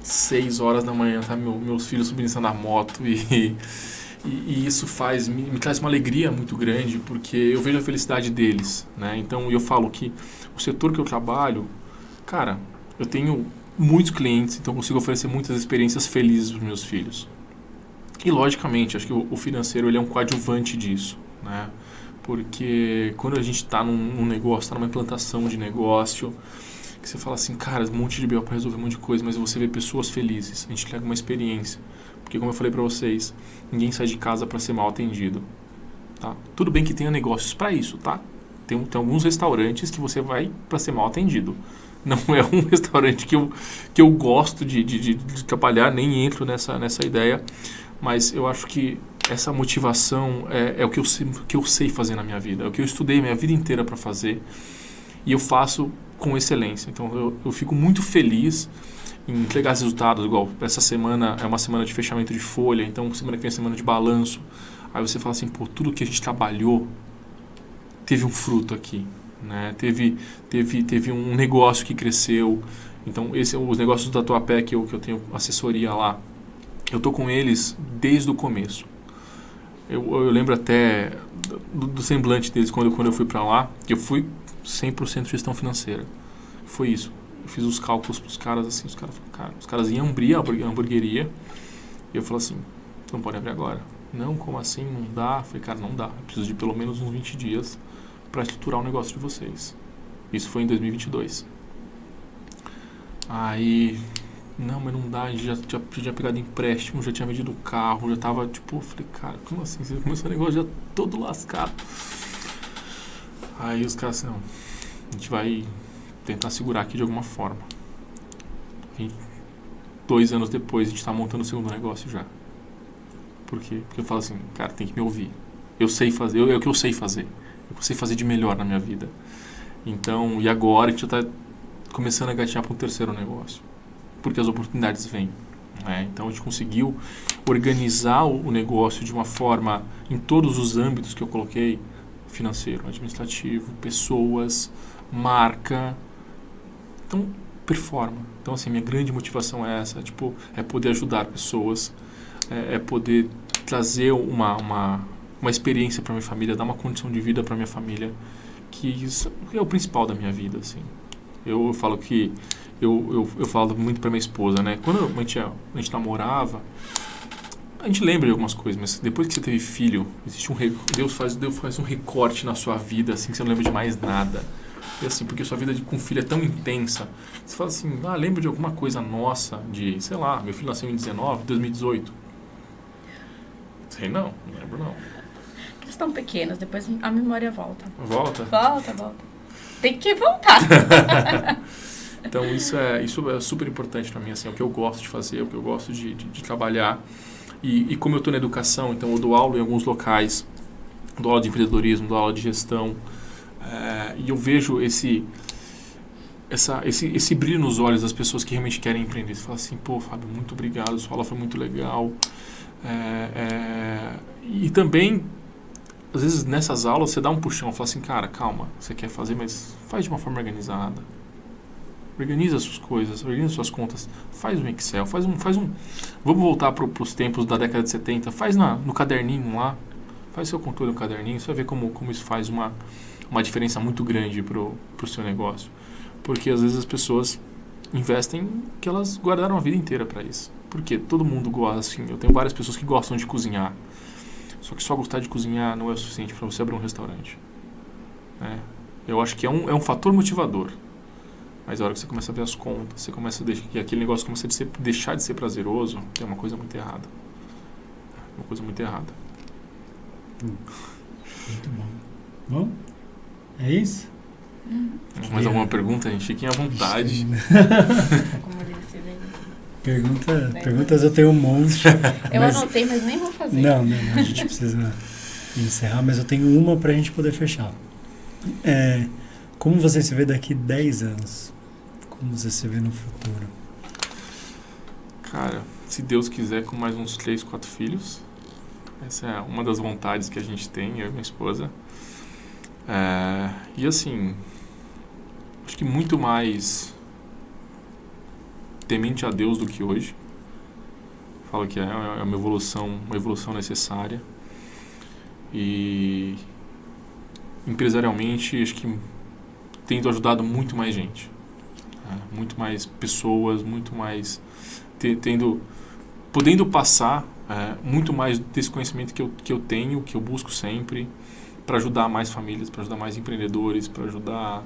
6 horas da manhã, tá, meus filhos subindo na moto e isso me traz uma alegria muito grande, porque eu vejo a felicidade deles, né? Então eu falo que o setor que eu trabalho, cara, eu tenho muitos clientes, então consigo oferecer muitas experiências felizes para os meus filhos. E logicamente, acho que o financeiro ele é um coadjuvante disso, né? Porque quando a gente está num negócio, está numa implantação de negócio, que você fala assim, cara, um monte de BO para resolver um monte de coisa, mas você vê pessoas felizes, a gente entrega uma experiência. Porque como eu falei para vocês, ninguém sai de casa para ser mal atendido. Tá? Tudo bem que tenha negócios para isso, tá? Tem alguns restaurantes que você vai para ser mal atendido. Não é um restaurante que eu gosto de trabalhar, nem entro nessa ideia, mas eu acho que essa motivação é o que eu sei fazer na minha vida, é o que eu estudei minha vida inteira para fazer e eu faço com excelência. Então eu fico muito feliz em entregar resultados, igual essa semana é uma semana de fechamento de folha, então semana que vem é semana de balanço. Aí você fala assim, pô, tudo que a gente trabalhou teve um fruto aqui, né? Teve um negócio que cresceu. Então os negócios do Tatuapé que eu tenho assessoria lá, eu tô com eles desde o começo. Eu lembro até do semblante deles quando eu fui para lá, que eu fui 100% gestão financeira. Foi isso. Eu fiz os cálculos pros caras, assim, os caras falaram, cara, os caras iam abrir a hamburgueria, e eu falei assim, não pode abrir agora. Não, como assim? Não dá? Eu falei, cara, não dá. Eu preciso de pelo menos uns 20 dias para estruturar o negócio de vocês. Isso foi em 2022. Aí, não, mas não dá, a gente já tinha pegado empréstimo, já tinha vendido o carro, já tava, tipo, eu falei, cara, como assim? Você começou o negócio já todo lascado. Aí os caras assim, não, a gente vai tentar segurar aqui de alguma forma. E 2 anos depois, a gente tá montando o segundo negócio já. Por quê? Porque eu falo assim, cara, tem que me ouvir. Eu sei fazer, é o que eu sei fazer. É o que eu sei fazer de melhor na minha vida. Então, e agora a gente já tá começando a gatinhar para um terceiro negócio, porque as oportunidades vêm, né? Então a gente conseguiu organizar o negócio de uma forma, em todos os âmbitos que eu coloquei, financeiro, administrativo, pessoas, marca, então performa. Então assim, minha grande motivação é essa, tipo, é poder ajudar pessoas, é poder trazer uma experiência para minha família, dar uma condição de vida para minha família, que isso é o principal da minha vida, assim. Eu falo que eu falo muito pra minha esposa, né? Quando a gente namorava, a gente lembra de algumas coisas, mas depois que você teve filho, existe Deus faz um recorte na sua vida, assim, que você não lembra de mais nada. E assim, porque sua vida com filho é tão intensa, você fala assim, lembro de alguma coisa nossa, de, sei lá, meu filho nasceu em 2018. Sei não lembro não. Eles estão pequenos, depois a memória volta. Volta? Volta. Tem que voltar. Então isso é super importante para mim, assim, é o que eu gosto de fazer, é o que eu gosto de trabalhar. E como eu estou na educação, então eu dou aula em alguns locais, dou aula de empreendedorismo, dou aula de gestão, e eu vejo esse brilho nos olhos das pessoas que realmente querem empreender. Você fala assim, pô, Fábio, muito obrigado, sua aula foi muito legal. E também, às vezes, nessas aulas, você dá um puxão, fala assim, cara, calma, você quer fazer, mas faz de uma forma organizada. Organiza suas coisas, organiza suas contas, faz um Excel, faz um vamos voltar para os tempos da década de 70, faz no caderninho lá, faz seu controle no caderninho, você vai ver como isso faz uma diferença muito grande pro seu negócio. Porque às vezes as pessoas investem que elas guardaram a vida inteira para isso. Porque todo mundo gosta, assim, eu tenho várias pessoas que gostam de cozinhar. Só que só gostar de cozinhar não é o suficiente para você abrir um restaurante. Eu acho que é um fator motivador. Mas a hora que você começa a ver as contas, você começa a deixar que aquele negócio começa a deixar de ser prazeroso, tem uma coisa muito errada. Uma coisa muito errada. Muito bom. Bom, é isso? Mais alguma pergunta, gente? Fiquem à vontade. Perguntas eu tenho um monte. Eu anotei, mas nem vou fazer. Não, a gente precisa encerrar, mas eu tenho uma pra gente poder fechar. Como você se vê daqui 10 anos? Como você se vê no futuro? Cara, se Deus quiser, com mais uns 3, 4 filhos. Essa é uma das vontades que a gente tem, eu e minha esposa. E assim, acho que muito mais temente a Deus do que hoje. Falo que é uma evolução necessária. E empresarialmente, acho que tendo ajudado muito mais gente, muito mais pessoas, muito mais podendo passar muito mais desse conhecimento que eu tenho, que eu busco sempre, para ajudar mais famílias, para ajudar mais empreendedores, para ajudar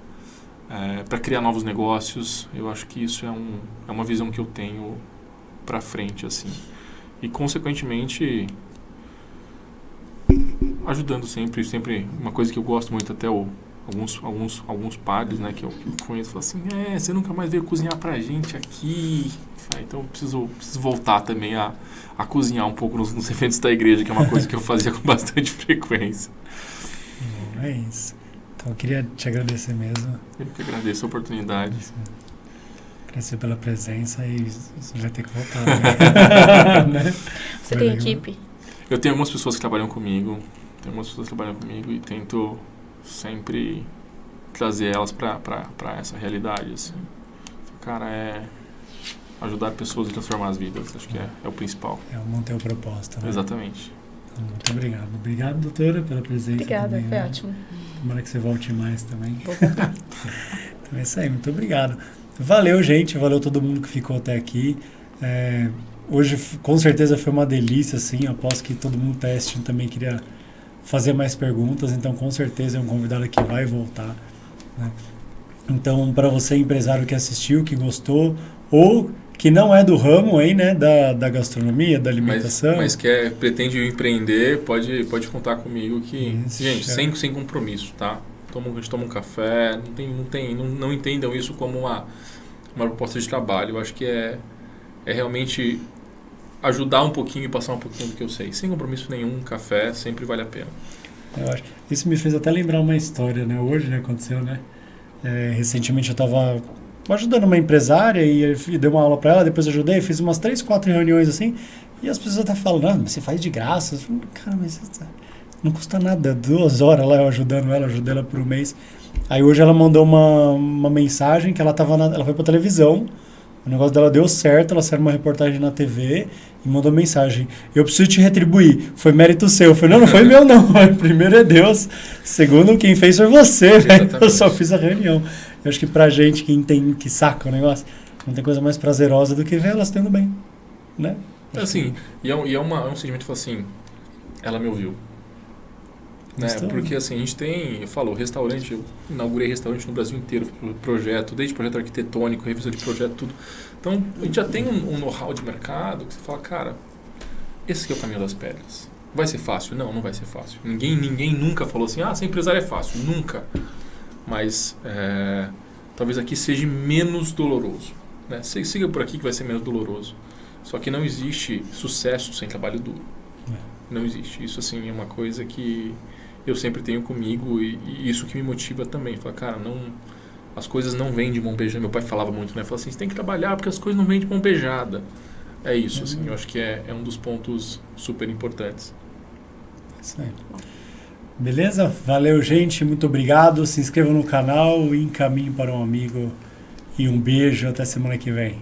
para criar novos negócios. Eu acho que isso é uma visão que eu tenho para frente, assim, e consequentemente ajudando sempre uma coisa que eu gosto muito, até alguns padres, né, que eu conheço, falam assim, você nunca mais veio cozinhar pra gente aqui. Então eu preciso voltar também a cozinhar um pouco nos eventos da igreja, que é uma coisa que eu fazia com bastante frequência. É isso. Então eu queria te agradecer mesmo. Eu que agradeço a oportunidade. Agradecer pela presença, e você vai ter que voltar, né? Você tem equipe? Eu tenho algumas pessoas que trabalham comigo, e tento sempre trazer elas para essa realidade, assim. Cara, ajudar pessoas a transformar as vidas, acho que é o principal. Manter o propósito, né? Exatamente. Muito obrigado. Obrigado, doutora, pela presença. Obrigada, também, foi né? ótimo. Tomara que você volte mais também. Vou voltar. Então é isso aí, muito obrigado. Valeu, gente, valeu todo mundo que ficou até aqui. Hoje, com certeza, foi uma delícia, assim, aposto que todo mundo está assistindo também queria fazer mais perguntas, então com certeza é um convidado que vai voltar, né? Então, para você, empresário que assistiu, que gostou, ou que não é do ramo aí, né, da gastronomia, da alimentação. Mas pretende empreender, pode contar comigo que... Isso, gente, sem compromisso, tá? A gente toma um café, não entendam isso como uma proposta de trabalho. Eu acho que é realmente ajudar um pouquinho e passar um pouquinho do que eu sei. Sem compromisso nenhum, café sempre vale a pena. Eu acho. Isso me fez até lembrar uma história, né? Hoje, né, aconteceu, né? Recentemente eu estava ajudando uma empresária e dei uma aula para ela, depois ajudei, fiz umas 3, 4 reuniões assim, e as pessoas até falam, você faz de graça. Eu falei, cara, mas não custa nada, 2 horas lá eu ajudando ela, ajudei ela por um mês. Aí hoje ela mandou uma mensagem que ela foi pra televisão, o negócio dela deu certo, ela saiu uma reportagem na TV e mandou mensagem, eu preciso te retribuir, foi mérito seu. Eu falei, não foi meu não, primeiro é Deus, segundo quem fez foi você, né? Eu só fiz a reunião. Eu acho que pra gente que entende, que saca o negócio, não tem coisa mais prazerosa do que ver elas tendo bem, né? Assim, é um sentimento, assim, ela me ouviu. Né? Porque assim, a gente restaurante, eu inaugurei restaurante no Brasil inteiro, projeto, desde projeto arquitetônico, revisão de projeto, tudo. Então, a gente já tem um know-how de mercado que você fala, cara, esse aqui é o caminho das pedras. Vai ser fácil? Não vai ser fácil. Ninguém nunca falou assim, ser empresário é fácil. Nunca. Mas, talvez aqui seja menos doloroso. Né? Siga por aqui que vai ser menos doloroso. Só que não existe sucesso sem trabalho duro. Não existe. Isso, assim, é uma coisa que eu sempre tenho comigo e isso que me motiva também. Falar, cara, as coisas não vêm de mão beijada. Meu pai falava muito, né? Falava assim, você tem que trabalhar porque as coisas não vêm de mão beijada. É isso, assim. Eu acho que é um dos pontos super importantes. Isso aí. Beleza? Valeu, gente. Muito obrigado. Se inscreva no canal e encaminhe para um amigo. E um beijo. Até semana que vem.